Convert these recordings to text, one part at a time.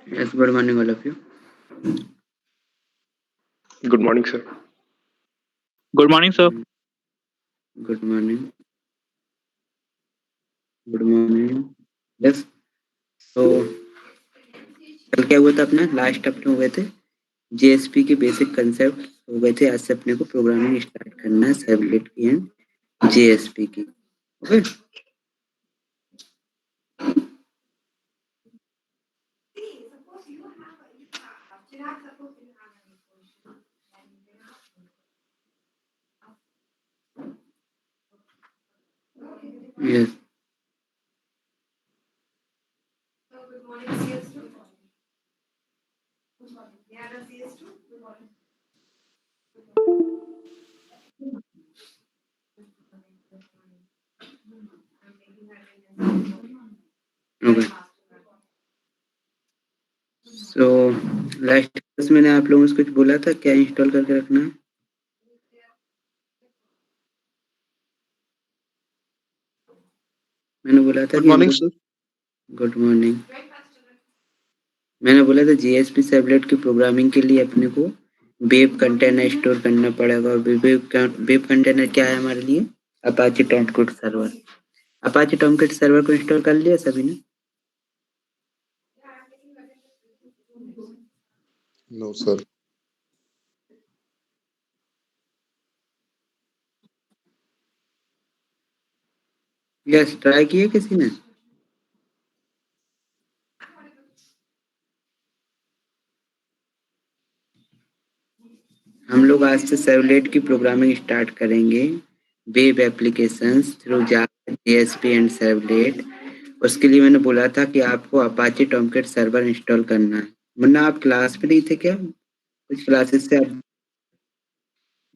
Yes, good morning, all of you. Good morning, sir. Good morning, sir. Good morning. Good morning. Yes. तो कल क्या हुआ था अपना लास्ट अपने हुए थे जेएसपी के बेसिक कंसेप्ट हो गए थे। आज से अपने को प्रोग्रामिंग स्टार्ट करना है सर्वलेट की एंड जेएसपी की। Okay yes okay so last class मैंने आप लोगों से कुछ बोला था क्या इंस्टॉल करके रखना है। मैंने बोला था Good कि हम morning, लोग sir. Good morning. मैंने बोला था जेएसपी सर्वलेट की प्रोग्रामिंग के लिए अपने को वेब कंटेनर स्टोर करना पड़ेगा। और वेब कंटेनर क्या है हमारे लिए? Apache Tomcat server. Apache Tomcat server को इंस्टॉल कर लिया सभी ने? No, sir. यस, ट्राई किए किसी ने? हम लोग आज से सर्वलेट की प्रोग्रामिंग स्टार्ट करेंगे। Web applications through Java JSP and servlet. उसके लिए मैंने बोला था कि आपको अपाचे टॉमकैट सर्वर इंस्टॉल करना है। मुन्ना, आप क्लास में नहीं थे क्या? कुछ क्लासेस से आप?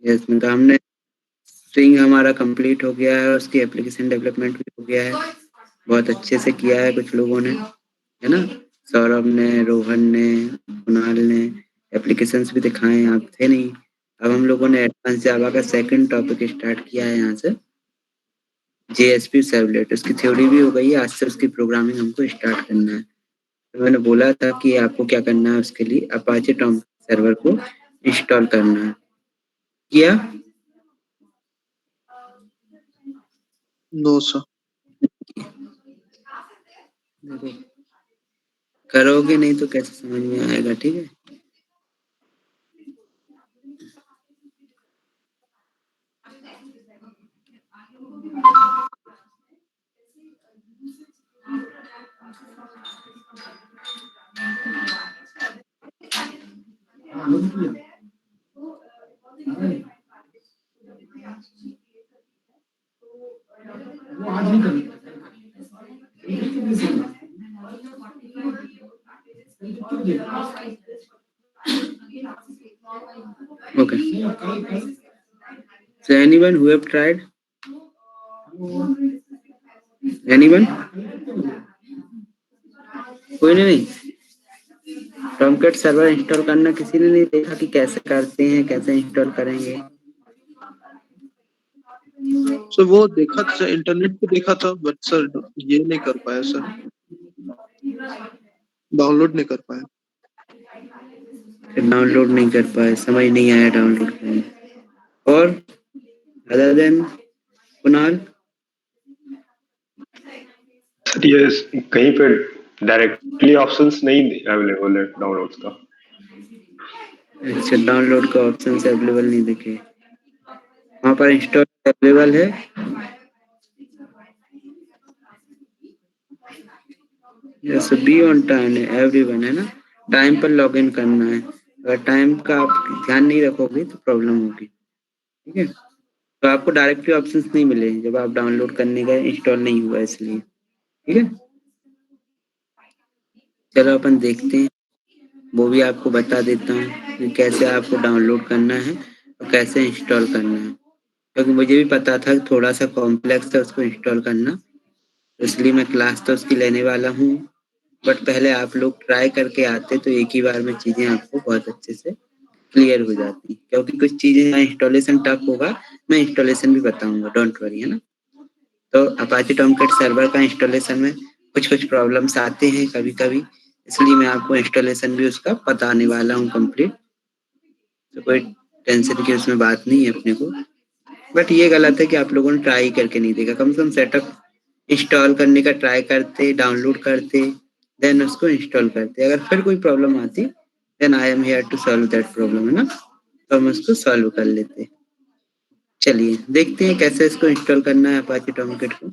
यस, मतलब हमने स्विंग हमारा कंप्लीट हो गया है और उसकी एप्लीकेशन डेवलपमेंट भी हो गया है। बहुत अच्छे से किया है कुछ लोगों ने, है ना? सौरभ ने, रोहन ने, कुणाल ने एप्लीकेशंस भी दिखाए हैं, आप थे नहीं। अब हम लोगों ने एडवांस जावा का सेकंड टॉपिक स्टार्ट किया है यहाँ से, जेएसपी सर्वलेट। उसकी थ्योरी भी हो गई है, आज से उसकी प्रोग्रामिंग हमको स्टार्ट करना है। तो मैंने बोला था कि आपको क्या करना है, उसके लिए अपाचे टॉम सर्वर को इंस्टॉल करना है। किया? No, sir. देखो, करोगे नहीं तो कैसे समझ में आएगा, ठीक है? Okay. So anyone who have tried? Anyone? कोई ने नहीं? टॉमकैट सर्वर इंस्टॉल करना किसी ने नहीं देखा कि कैसे करते हैं, कैसे इंस्टॉल करेंगे? सर वो देखा था, इंटरनेट पे देखा था, बट सर ये नहीं कर पाया सर, डाउनलोड नहीं कर पाया। डाउनलोड नहीं कर पाए, समझ नहीं आया डाउनलोड करने। और अदर देन कुणाल? यस, कहीं पे डायरेक्टली ऑप्शंस नहीं अवेलेबल है डाउनलोड्स का। अच्छा, डाउनलोड का ऑप्शन अवेलेबल नहीं दिखे। वहाँ पर इंस्टॉल अवेलेबल है? Yes, be on time everyone, है ना? टाइम पर लॉगिन करना है। अगर टाइम का आप ध्यान नहीं रखोगे तो प्रॉब्लम होगी, ठीक है? तो आपको डायरेक्टली ऑप्शंस नहीं मिले जब आप डाउनलोड करने गए, इंस्टॉल नहीं हुआ इसलिए, ठीक है? चलो अपन देखते हैं, वो भी आपको बता देता हूँ कि कैसे आपको डाउनलोड करना है और कैसे इंस्टॉल करना है। क्योंकि मुझे भी पता था कि थोड़ा सा कॉम्प्लेक्स है उसको इंस्टॉल करना, इसलिए मैं क्लास तो उसकी लेने वाला हूँ। बट पहले आप लोग ट्राई करके आते तो एक ही बार में चीज़ें आपको बहुत अच्छे से क्लियर हो जाती। क्योंकि कुछ चीज़ें इंस्टॉलेशन टफ होगा, मैं इंस्टॉलेशन भी बताऊंगा, डोंट वरी, है ना? तो अपाचे टॉमकैट सर्वर का इंस्टॉलेशन में कुछ कुछ प्रॉब्लम्स आते हैं कभी कभी, इसलिए मैं आपको इंस्टॉलेशन भी उसका बताने वाला हूँ कंप्लीट। तो कोई टेंशन की उसमें बात नहीं है अपने को। बट ये गलत है कि आप लोगों ने ट्राई करके नहीं देखा। कम से कम सेटअप इंस्टॉल करने का ट्राई करते, डाउनलोड करते, देन उसको इंस्टॉल करते। अगर फिर कोई प्रॉब्लम आती then I am here to solve that problem, है ना। तो हम उसको सॉल्व कर लेते। चलिए देखते हैं कैसे इसको इंस्टॉल करना है अपाचे टॉमकैट को।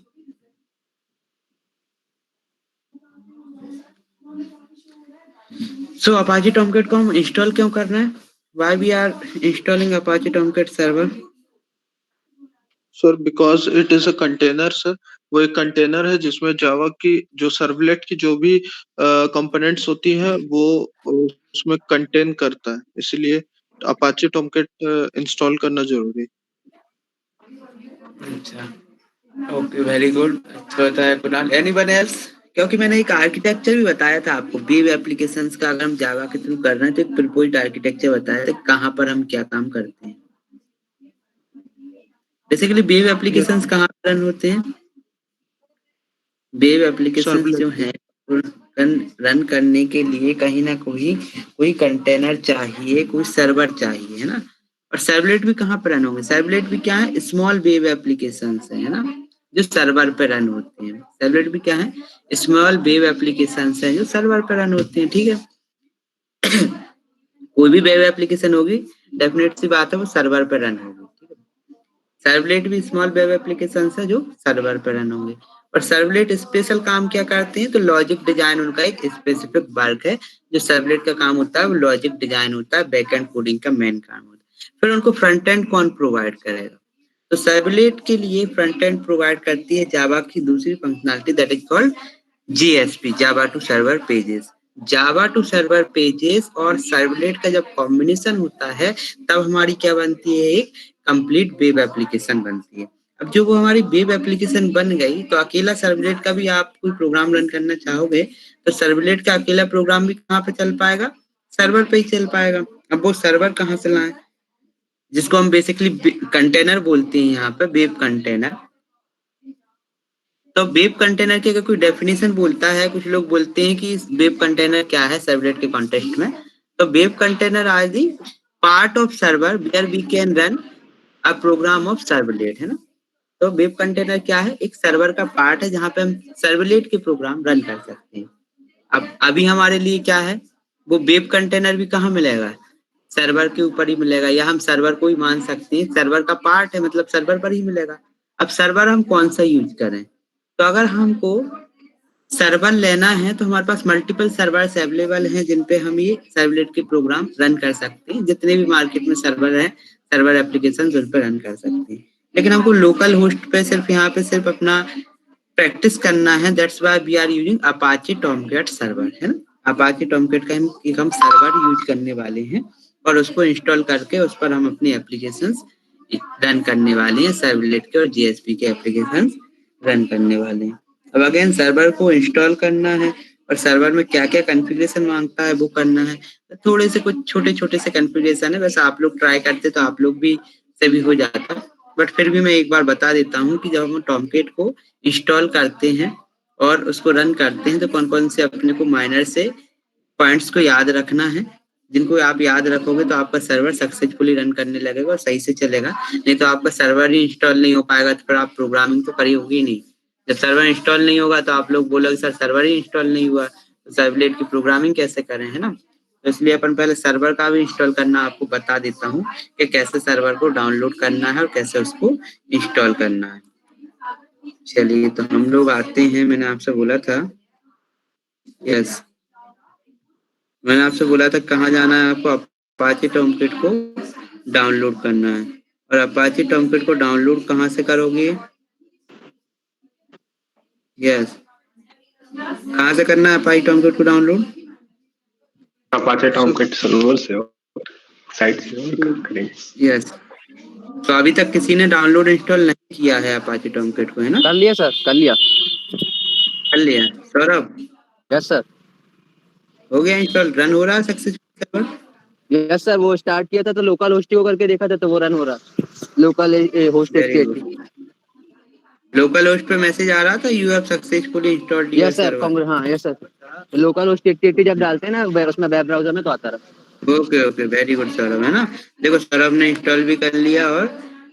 सो अपाचे टॉमकैट को हम इंस्टॉल क्यों कर रहे हैं? Why we are installing Apache Tomcat server? Sir because it is a container sir. वो एक कंटेनर है जिसमें जावा की जो सर्वलेट की जो भी कंपोनेंट्स होती हैं वो उसमें कंटेन करता है, इसलिए अपाचे टॉमकैट इंस्टॉल करना जरूरी है। अच्छा, ओके, वेरी गुड, अच्छा बताया कुणाल। Anyone else? क्योंकि मैंने एक आर्किटेक्चर भी बताया था आपको वेब एप्लीकेशंस का। अगर हम जावा के थ्रू कर रहे हैं तो एक प्रपोज्ड आर्किटेक्चर बताया था कहाँ पर हम क्या काम करते हैं। बेसिकली वेब एप्लीकेशंस कहाँ पर रन होते हैं? वेब एप्लीकेशंस जो सर्वलेट हैं रन करने के लिए कहीं ना कोई कंटेनर चाहिए, कोई सर्वर चाहिए, है ना। और सर्वलेट भी कहाँ पर रन होंगे? सर्वलेट भी क्या है? स्मॉल वेब एप्लीकेशंस है ना, जो सर्वर पे रन होते हैं। सर्वलेट भी क्या है? स्मॉल वेब एप्लीकेशंस है जो सर्वर पे रन होते हैं, ठीक है। कोई भी वेब एप्लीकेशन होगी डेफिनेट सी बात है वो सर्वर पे रन होगी, ठीक है। सर्वलेट भी स्मॉल वेब एप्लीकेशन है जो सर्वर पर रन होंगे। और सर्वलेट स्पेशल काम क्या करते हैं? तो लॉजिक डिजाइन उनका एक स्पेसिफिक वर्क है। जो सर्वलेट का काम होता है वो लॉजिक डिजाइन होता है, बैकएंड कोडिंग का मेन काम होता है। फिर उनको फ्रंट एंड कौन प्रोवाइड करेगा? तो सर्वलेट के लिए फ्रंट एंड प्रोवाइड करती है जावा की दूसरी functionality that is called JSP, Java to server pages. Java to server pages और सर्वलेट का जब कॉम्बिनेशन होता है तब हमारी क्या बनती है? एक कंप्लीट वेब एप्लीकेशन बनती है। अब जो वो हमारी वेब एप्लीकेशन बन गई तो अकेला सर्वलेट का भी आप कोई प्रोग्राम रन करना चाहोगे तो सर्वलेट का अकेला प्रोग्राम भी कहाँ पे चल पाएगा? सर्वर पे ही चल पाएगा। अब वो सर्वर कहाँ से लाएं? जिसको हम बेसिकली कंटेनर बोलते हैं यहाँ पे, वेब कंटेनर। तो वेब कंटेनर की अगर कोई डेफिनेशन बोलता है, कुछ लोग बोलते हैं कि वेब कंटेनर क्या है सर्वलेट के कॉन्टेक्स्ट में, तो web container are the part of server where we can run a program of servlet, है ना। तो वेब कंटेनर क्या है? एक सर्वर का पार्ट है जहां पे हम सर्वलेट के प्रोग्राम रन कर सकते हैं। अब अभी हमारे लिए क्या है? वो वेब कंटेनर भी कहाँ मिलेगा? सर्वर के ऊपर ही मिलेगा, या हम सर्वर को ही मान सकते हैं सर्वर का पार्ट है, मतलब सर्वर पर ही मिलेगा। अब सर्वर हम कौन सा यूज करें? तो अगर हमको सर्वर लेना है तो हमारे पास मल्टीपल सर्वर्स अवेलेबल हैं जिन पे हम ये सर्वलेट के प्रोग्राम रन कर सकते हैं। जितने भी मार्केट में सर्वर है, सर्वर एप्लीकेशन उन पे रन कर सकते हैं। लेकिन हमको लोकल होस्ट पे सिर्फ यहाँ पे सिर्फ अपना प्रैक्टिस करना है। That's why we are using Apache Tomcat server, है ना। अपाचे टॉमकैट का हम सर्वर यूज करने वाले हैं और उसको इंस्टॉल करके उस पर हम अपनी एप्लीकेशंस रन करने वाले हैं। सर्वलेट के और JSP के एप्लीकेशंस रन करने वाले हैं। अब अगेन सर्वर को इंस्टॉल करना है और सर्वर में क्या क्या कॉन्फ़िगरेशन मांगता है वो करना है। तो थोड़े से कुछ छोटे छोटे से कॉन्फ़िगरेशन है, वैसे आप लोग ट्राई करते तो आप लोग भी से भी हो जाता। बट फिर भी मैं एक बार बता देता हूँ कि जब हम टॉमकैट को इंस्टॉल करते हैं और उसको रन करते हैं तो कौन कौन से अपने को माइनर से पॉइंट्स को याद रखना है। जिनको आप याद रखोगे तो आपका सर्वर सक्सेसफुली रन करने लगेगा और सही से चलेगा। नहीं तो आपका सर्वर ही इंस्टॉल नहीं हो पाएगा तो फिर आप प्रोग्रामिंग तो करी होगी नहीं। जब सर्वर इंस्टॉल नहीं होगा तो आप लोग बोलोगे सर सर्वर ही इंस्टॉल नहीं हुआ, तो सर्वलेट की प्रोग्रामिंग कैसे करें, है ना। तो इसलिए अपन पहले सर्वर का भी इंस्टॉल करना आपको बता देता हूँ कि कैसे सर्वर को डाउनलोड करना है और कैसे उसको इंस्टॉल करना है। चलिए तो हम लोग आते हैं, मैंने आपसे बोला था, यस, मैंने आपसे बोला था कहाँ जाना है आपको? अपाचे टॉमकैट को डाउनलोड करना है। और अपाचे टॉमकैट को डाउनलोड कहाँ से करोगे? यस, कहाँ से करना है अपाचे टॉमकैट को डाउनलोड? अपाचे टॉमकैट सर्वर से साइट से करेंगे। यस, तो अभी तक किसी ने डाउनलोड इंस्टॉल नहीं किया है अपाचे टॉमकैट को, है ना? कर लिया सर, कर लिया। कर लिया सौरभ? Yes sir. हो गया इंस्टॉल, रन हो रहा है सक्सेसफुल सर्वर? यस सर, वो स्टार्ट किया था तो लोकल होस्टिंग को करके देखा था तो वो रन हो रहा, local host very HTTP. Good, local host पे मैसेज आ रहा था you have successfully installed your yes sir server. हाँ यस सर, लोकल होस्ट 80 जब डालते हैं ना उसमें वेब ब्राउजर में तो आता रहा। Okay okay, very good Saurabh, है ना। देखो सौरभ ने इंस्टॉल भी कर लिया और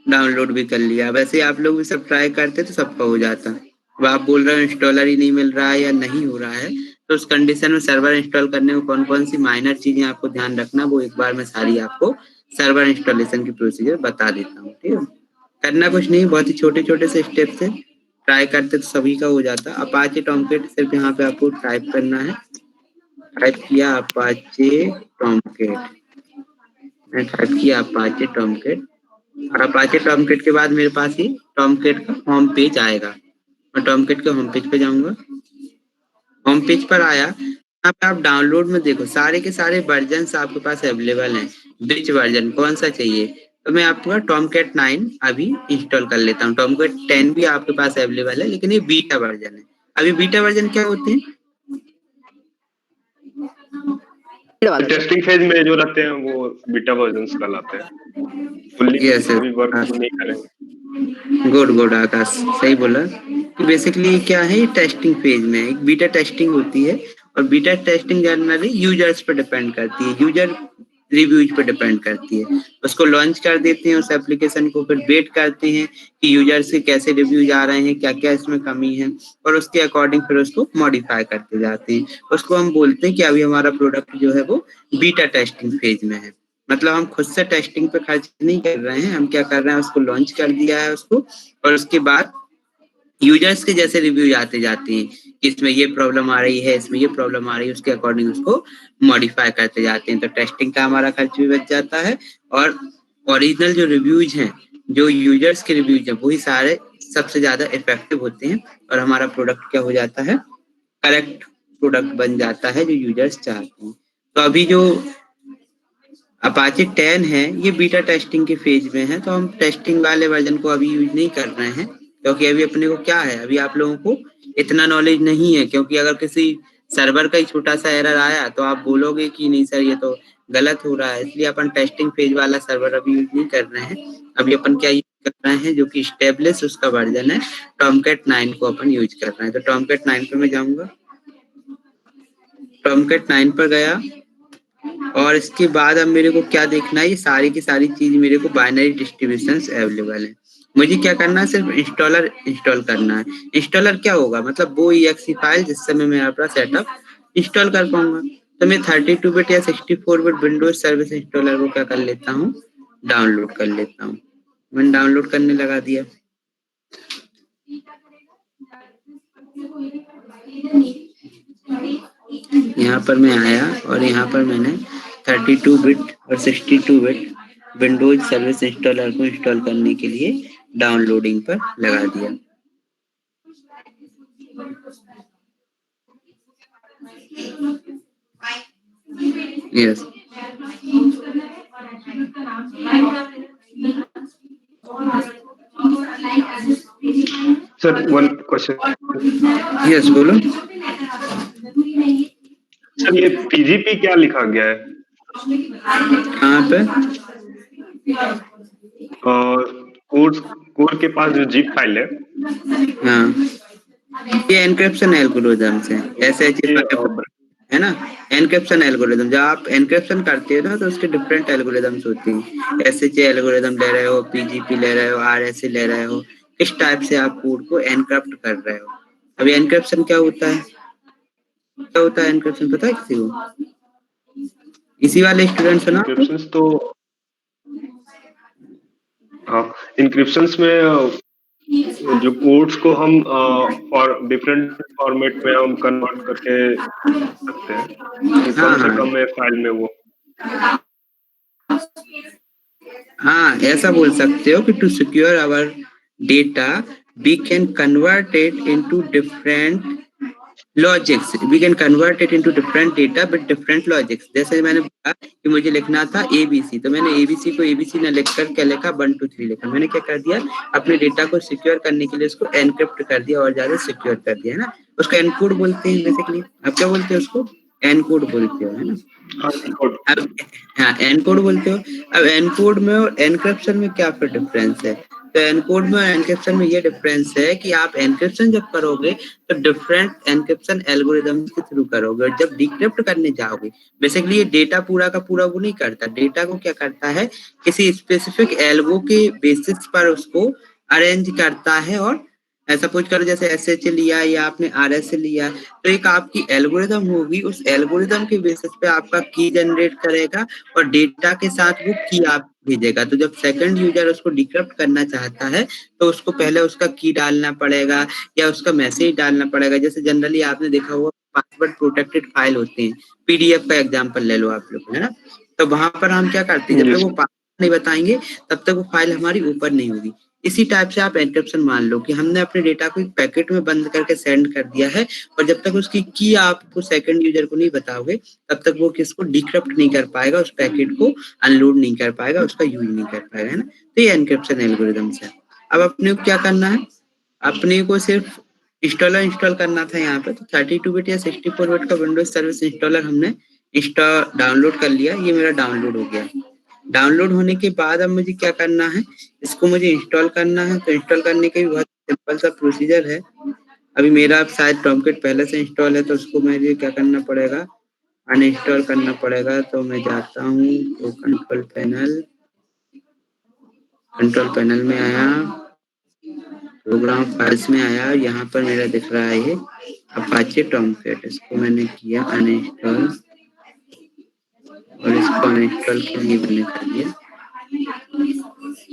डाउनलोड भी कर लिया। वैसे आप लोग भी सब ट्राई करते तो सबका हो जाता। अब आप बोल रहे हो इंस्टॉलर ही नहीं मिल रहा है या नहीं हो रहा है, तो उस कंडीशन में सर्वर इंस्टॉल करने में कौन कौन सी माइनर चीजें आपको ध्यान रखना, वो एक बार मैं सारी आपको सर्वर इंस्टॉलेशन की प्रोसीजर बता देता हूँ। ठीक है, करना कुछ नहीं, बहुत ही छोटे छोटे से स्टेप से ट्राई करते तो सभी का हो जाता। अपाचे टॉमकेट सिर्फ यहाँ पे आपको टाइप करना है। टाइप किया अपाचे टॉमकेट, मैंने टाइप किया अपाचे टॉमकेट, और अपाचे टॉमकेट के बाद मेरे पास ही टॉमकेट का होम पेज आएगा। मैं टॉमकेट के होम पेज पे जाऊंगा। होम पेज पर आया, यहाँ पे आप डाउनलोड में देखो सारे के सारे वर्जन आपके पास अवेलेबल हैं। विच वर्जन कौन सा चाहिए, तो मैं आपका टॉमकेट 9 अभी इंस्टॉल कर लेता हूँ। टॉमकेट 10 भी आपके पास अवेलेबल है, लेकिन ये बीटा वर्जन है। अभी बीटा वर्जन क्या होते हैं? टेस्टिंग फेज में जो रहते हैं वो बीटा वर्जन्स कहलाते हैं, फुल्ली यस, अभी वर्क नहीं करेंगे। गुड गुड आकाश, सही बोला। कि बेसिकली क्या है, टेस्टिंग फेज में एक बीटा टेस्टिंग होती है, और बीटा टेस्टिंग जनरली यूजर्स पे डिपेंड करती है, यूजर रिव्यूज पे डिपेंड करती है। उसको लॉन्च कर देते हैं उस एप्लीकेशन को, फिर वेट करते हैं कि यूजर्स के कैसे रिव्यूज आ रहे हैं, क्या क्या इसमें कमी है, और उसके अकॉर्डिंग फिर उसको मॉडिफाई करते जाते हैं। उसको हम बोलते हैं कि अभी हमारा प्रोडक्ट जो है वो बीटा टेस्टिंग फेज में है। मतलब हम खुद से टेस्टिंग पे खर्च नहीं कर रहे हैं, हम क्या कर रहे हैं, उसको लॉन्च कर दिया है उसको, और उसके बाद यूजर्स के जैसे रिव्यू आते जाते हैं कि इसमें ये प्रॉब्लम आ रही है, इसमें ये प्रॉब्लम आ रही है, उसके अकॉर्डिंग उसको मॉडिफाई करते जाते हैं। तो टेस्टिंग का हमारा खर्च भी बच जाता है, और ओरिजिनल जो रिव्यूज हैं, जो यूजर्स के रिव्यूज हैं, वही सारे सबसे ज्यादा इफेक्टिव होते हैं, और हमारा प्रोडक्ट क्या हो जाता है, करेक्ट प्रोडक्ट बन जाता है जो यूजर्स चाहते हैं। तो अभी जो अपाचे 10 है ये बीटा टेस्टिंग के फेज में है, तो हम टेस्टिंग वाले वर्जन को अभी यूज नहीं कर रहे हैं, क्योंकि अभी अपने को क्या है, अभी आप लोगों को इतना नॉलेज नहीं है। क्योंकि अगर किसी सर्वर का ही छोटा सा एरर आया तो आप बोलोगे कि नहीं सर ये तो गलत हो रहा है, इसलिए अपन टेस्टिंग फेज वाला सर्वर अभी यूज नहीं कर रहे हैं। अभी अपन क्या यूज कर रहे हैं, जो कि स्टेबलिश उसका वर्जन है, टॉमकेट 9 को अपन यूज कर रहे हैं। तो टॉमकेट 9 पे मैं जाऊंगा, टॉमकेट 9 पर गया, और इसके बाद अब मेरे को क्या देखना है, ये सारी की सारी चीज मेरे को बाइनरी डिस्ट्रीब्यूशंस अवेलेबल है। मुझे क्या करना है, सिर्फ इंस्टॉलर इंस्टॉल करना है। इंस्टॉलर क्या होगा, मतलब वो exe फाइल जिससे मैं अपना सेटअप इंस्टॉल कर पाऊंगा। तो मैं 32 बिट या 64 बिट विंडोज सर्विस इंस्टॉलर को क्या कर लेता हूँ, डाउनलोड कर लेता हूँ। मैंने डाउनलोड करने लगा दिया। यहाँ पर मैं आया, और यहाँ पर मैंने 32 बिट और 62 बिट विंडोज सर्विस इंस्टॉलर को इंस्टॉल करने के लिए डाउनलोडिंग पर लगा दिया। Yes, sir one question. Yes बोलो। सर ये पीजीपी क्या लिखा गया है? कहाँ पे? कोड के पास जो जिप फाइल है, हाँ, ये एनक्रिप्शन एल्गोरिथम है, है ना। एनक्रिप्शन एल्गोरिथम, जब आप एनक्रिप्शन करते हो ना तो उसके डिफरेंट एल्गोरिथम्स होती हैं। एसएचए एल्गोरिथम ले रहे हो, पीजीपी ले रहे हो, आरएसए ले रहे हो, किस टाइप से आप कोड को एनक्रिप्ट कर रहे हो। अभी एनक्रिप्शन क्या होता है, क्या होता है एनक्रिप्शन, पता है किसी को? इसी वाले स्टूडेंट सुना? इंक्रिप्शंस तो हाँ, इंक्रिप्शंस में जो कोड्स को हम फॉर डिफरेंट फॉर्मेट में हम कन्वर्ट करके सकते हैं, तो कम से कम में फाइल में वो। हाँ, ऐसा बोल सकते हो कि to secure our data we can convert it into different logics, we can convert it into different data with different logics. जैसे मैंने बोला कि मुझे लिखना था एबीसी, तो मैंने एबीसी को एबीसी न लिखकर क्या लिखा, 1 2 3 लिखा। मैंने क्या कर दिया, अपने डेटा को सिक्योर करने के लिए उसको एनक्रिप्ट कर दिया और ज्यादा सिक्योर कर दिया, है ना। उसको एनकोड बोलते हैं बेसिकली। आप क्या बोलते हो उसको? एनकोड बोलते हो, है ना। अब हाँ, एनकोड बोलते हो। अब एनकोड में और एनक्रिप्शन में क्या फिर डिफरेंस है? तो एनकोड में और एनक्रिप्शन में ये डिफरेंस है कि आप एनक्रिप्शन जब करोगे तो डिफरेंट एनक्रिप्शन एल्गोरिदम के थ्रू करोगे, और जब डिक्रिप्ट करने जाओगे बेसिकली ये डेटा पूरा का पूरा वो नहीं करता, डेटा को क्या करता है किसी स्पेसिफिक एल्गो के बेसिस पर उसको अरेंज करता है, और सपोज करो जैसे एसएच लिया या आपने आरएस लिया, तो एक आपकी एल्गोरिदम होगी, उस एल्गोरिदम के बेसिस पे आपका की जनरेट करेगा और डेटा के साथ वो की आप भेजेगा। तो जब सेकंड यूजर उसको डिक्रिप्ट करना चाहता है तो उसको पहले उसका की डालना पड़ेगा या उसका मैसेज डालना पड़ेगा। जैसे जनरली आपने देखा होगा पासवर्ड प्रोटेक्टेड फाइल होते हैं, पीडीएफ का एग्जांपल ले लो आप लोग, है ना। तो वहां पर हम क्या करते हैं, जब जी तक वो सर। पासवर्ड नहीं बताएंगे तब तक वो फाइल हमारी ऊपर नहीं होगी। इसी टाइप से आप एन्क्रिप्शन मान लो कि हमने अपने डेटा को एक पैकेट में बंद करके सेंड कर दिया है, और जब तक उसकी की आपको सेकंड यूजर को नहीं बताओगे तब तक वो किसको डिक्रिप्ट नहीं कर पाएगा, उस पैकेट को अनलोड नहीं कर पाएगा, उसका यूज नहीं कर पाएगा, है ना। तो ये एन्क्रिप्शन एल्गोरिदम्स है। अब अपने को क्या करना है, अपने को सिर्फ इंस्टॉल करना था यहाँ पे। तो 32 बिट या 64 बिट का विंडोज सर्विस इंस्टॉलर हमने डाउनलोड कर लिया। ये मेरा डाउनलोड हो गया। डाउनलोड होने के बाद अब मुझे क्या करना है, इसको मुझे इंस्टॉल करना है। तो इंस्टॉल करने का भी बहुत सिंपल सा प्रोसीजर है। अभी मेरा शायद टॉमकिट पहले से इंस्टॉल है, तो उसको मुझे क्या करना पड़ेगा, अनइंस्टॉल करना पड़ेगा। तो मैं जाता हूँ तो कंट्रोल पैनल में आया, प्रोग्राम फाइल्स में आया, यहाँ पर मेरा दिख रहा है ये अपाचे टॉमकिट। इसको मैंने किया अनइंस्टॉल, और इसको अनइंस्टॉल करने के लिए कर दिया।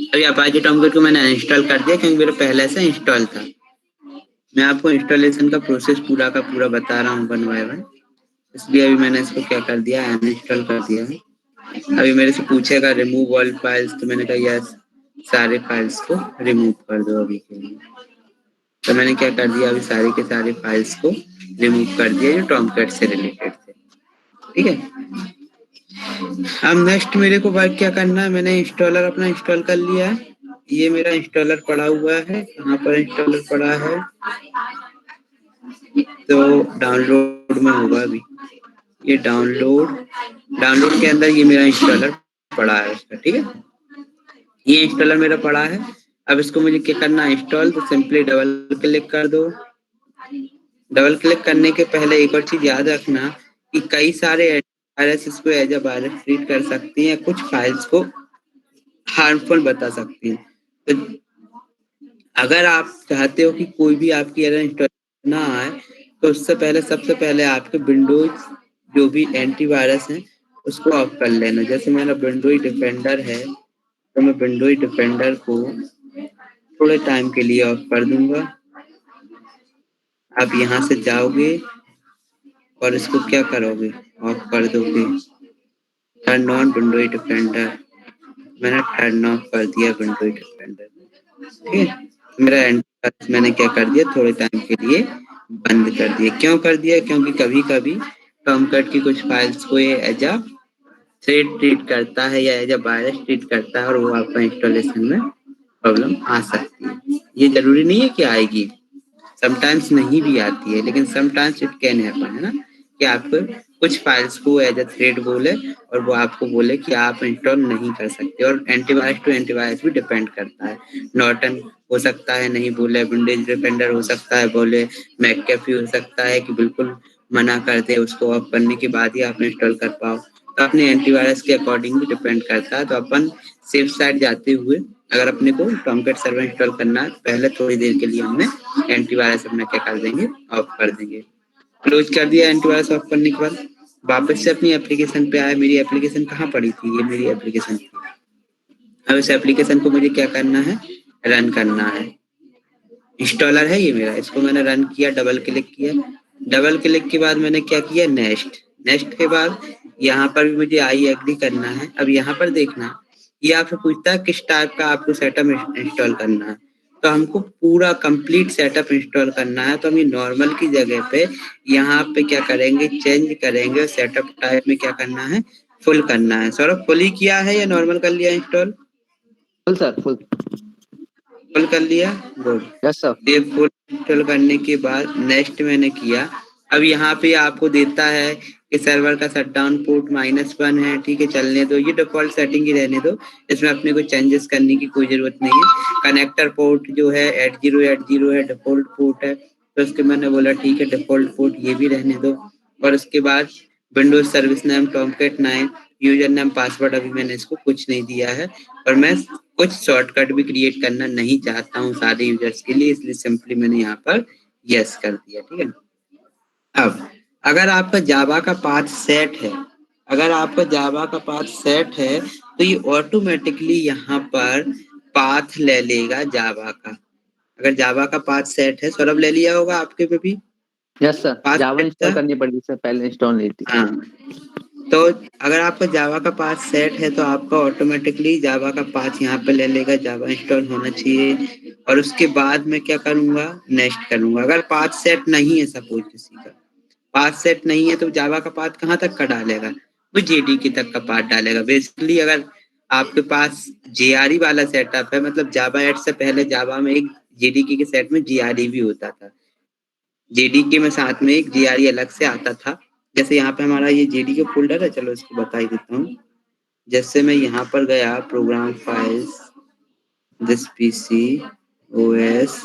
अभी अपाचे टॉमकिट को मैंने अनइंस्टॉल कर दिया क्योंकि मेरा पहले से इंस्टॉल था। मैं आपको इंस्टॉलेशन का प्रोसेस पूरा का पूरा बता रहा हूँ 1 बाय 1, इसलिए अभी मैंने इसको क्या कर दिया, अनइंस्टॉल कर दिया है। अभी मेरे से पूछेगा रिमूव ऑल फाइल्स, तो मैंने कहा यस, सारे फाइल्स को रिमूव कर दो अभी के लिए। तो मैंने क्या कर दिया, अभी सारे के सारे फाइल्स को रिमूव कर दिया जो टॉमकैट से रिलेटेड थे। ठीक है, अब नेक्स्ट मेरे को वर्क क्या करना है, मैंने इंस्टॉलर अपना इंस्टॉल कर लिया है। ये मेरा इंस्टॉलर पड़ा हुआ है, यहाँ पर इंस्टॉलर पड़ा है, तो डाउनलोड में होगा अभी। ये डाउनलोड के अंदर ये मेरा इंस्टॉलर पड़ा है इसका। ठीक है, ये इंस्टॉलर मेरा पड़ा है। अब इसको मुझे क्या करना है, इंस्टॉल। तो सिंपली डबल क्लिक कर दो। डबल क्लिक करने के पहले एक और चीज याद रखना कि कई सारे वायरस इसको एज अ वायरस ट्रीट कर सकती हैं, कुछ फाइल्स को हार्मफुल बता सकती हैं। तो अगर आप चाहते हो कि कोई भी आपकी एरर इंस्टॉल ना आए, तो उससे पहले सबसे पहले आपके विंडोज जो भी एंटीवायरस है उसको ऑफ कर लेना। जैसे मेरा विंडोज डिफेंडर है, तो मैं विंडोज डिफेंडर को थोड़े टाइम के लिए ऑफ कर दूंगा। आप यहाँ से जाओगे और इसको क्या करोगे, ऑफ कर दोगे। टर्न ऑन विंडोज डिफेंडर, मैंने टर्न ऑफ कर दिया विंडोज डिफेंडर। ठीक है, मेरा एंटीवायरस मैंने क्या कर दिया, थोड़े टाइम के लिए बंद कर दिया। क्यों कर दिया, क्योंकि कभी कभी टॉमकैट की कुछ फाइल्स को ये एज अ थ्रेड ट्रीट करता है या एज अ वायरस ट्रीट करता है, और वो आपका इंस्टॉलेशन में प्रॉब्लम आ सकती है। ये जरूरी नहीं है कि आएगी, समटाइम्स नहीं भी आती है, लेकिन समटाइम्स इट कैन हैपन, है ना, कि आपको कुछ फाइल्स को एज अ थ्रेड बोले और वो आपको बोले कि आप इंस्टॉल नहीं कर सकते। और एंटीवायरस टू एंटीवायरस भी डिपेंड करता है। नॉर्टन हो सकता है नहीं बोले, विंडोज डिफेंडर हो सकता है बोले, मैकएफी हो सकता है कि बिल्कुल मना कर दे, उसको ऑफ करने के बाद ही आप इंस्टॉल कर पाओ। तो अपने एंटीवायरस के अकॉर्डिंग भी डिपेंड करता है। तो अपन सेफ साइड जाते हुए अगर अपने को टॉमकैट सर्वर इंस्टॉल करना है, पहले थोड़ी देर के लिए हमने एंटीवायरस अपना क्या कर देंगे, ऑफ कर देंगे। क्लोज कर दिया एंटीवायरस ऑफ करने के बाद, वापस से अपनी एप्लीकेशन पे आए। मेरी एप्लीकेशन कहाँ पड़ी थी, ये मेरी एप्लीकेशन थी। अब इस एप्लीकेशन को मुझे क्या करना है, रन करना है। इंस्टॉलर है ये मेरा, इसको मैंने रन किया, डबल क्लिक किया। डबल क्लिक के बाद मैंने क्या किया, नेक्स्ट के बाद यहाँ पर भी मुझे आई एग्री करना है। अब यहाँ पर देखना, ये आपसे पूछता है किस टाइप का आपको सेटअप इंस्टॉल करना है। तो हमको पूरा कंप्लीट सेटअप इंस्टॉल करना है। तो हम ये नॉर्मल की जगह पे यहाँ पे क्या करेंगे, चेंज करेंगे, सेटअप टाइप में क्या करना है, फुल करना है। सौरभ फुल ही किया है या नॉर्मल कर लिया इंस्टॉल? फुल सर, फुल कर लिया, गुड। Yes sir. ये फुल इंस्टॉल करने के बाद नेक्स्ट मैंने किया। अब यहाँ पे आपको देता है कि कि सर्वर का शटडाउन पोर्ट -1 है, ठीक है, चलने दो, ये डिफॉल्ट सेटिंग ही रहने दो, इसमें अपने को चेंजेस करने की कोई जरूरत नहीं है। कनेक्टर पोर्ट जो है 8080 है, डिफॉल्ट पोर्ट है, तो उसके मैंने बोला ठीक है डिफॉल्ट पोर्ट ये भी रहने दो। और उसके बाद Windows service name Tomcat 9, user name password अभी मैंने इसको कुछ नहीं दिया है, और मैं कुछ शॉर्टकट भी क्रिएट करना नहीं चाहता हूँ सारे यूजर्स के लिए, इसलिए सिंपली मैंने यहाँ पर यस कर दिया, ठीक है। अब अगर आपका जावा का पाथ सेट है, अगर आपका जावा का पाथ सेट है तो ये ऑटोमेटिकली यहाँ पर पाथ ले लेगा जावा का। अगर जावा का पाथ सेट है, सौरभ ले लिया होगा आपके पे भी? यस सर, पाथ जावा सेट इंस्टॉल था? करनी पड़ेगी सर, पहले इंस्टॉल नहीं थी। हाँ, तो अगर आपका जावा का पाथ सेट है तो आपका ऑटोमेटिकली जावा का पाथ यहाँ पे ले लेगा, जावा इंस्टॉल होना चाहिए। और उसके बाद मैं क्या करूंगा, नेक्स्ट करूंगा। अगर पाथ सेट नहीं है, सपोज किसी का पाथ सेट नहीं है, तो जावा का पाथ कहाँ तक का डालेगा, वो जेडीके तक का पाथ डालेगा। बेसिकली अगर आपके पास जेआरई वाला सेटअप है, मतलब जावा 8 से पहले जावा में एक जेडीके के सेट में जीआरई भी होता था, जेडीके में साथ में एक जीआरई अलग से आता था। जैसे यहाँ पे हमारा ये जेडीके फोल्डर है, चलो इसको बता ही देता हूँ। जैसे मैं यहाँ पर गया, program files, this PC OS,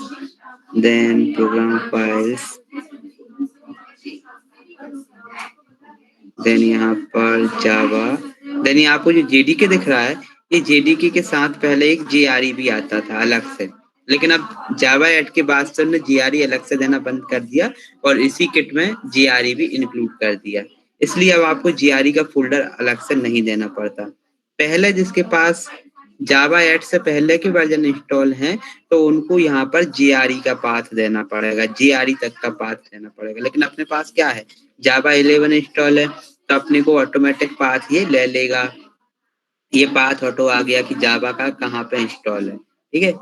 then program files, then यहाँ पर जावा, देन यहाँ आपको जो जेडीके दिख रहा है, ये जेडीके के साथ पहले एक जीआरई भी आता था अलग से, लेकिन अब जावा 8 के बाद से उन्होंने जीआरई अलग से देना बंद कर दिया और इसी किट में जीआरई भी इंक्लूड कर दिया। इसलिए अब आपको जीआरई का फोल्डर अलग से नहीं देना पड़ता। पहले जिसके पास जावा 8 से पहले के वर्जन इंस्टॉल हैं, तो उनको यहाँ पर जीआरई का पाथ देना पड़ेगा, जीआरई तक का पाथ देना पड़ेगा। लेकिन अपने पास क्या है, जावा 11 इंस्टॉल है, तो अपने को ऑटोमेटिक पाथ ये ले लेगा। ये पाथ ऑटो आ गया कि जावा का कहाँ पे इंस्टॉल है, ठीक है।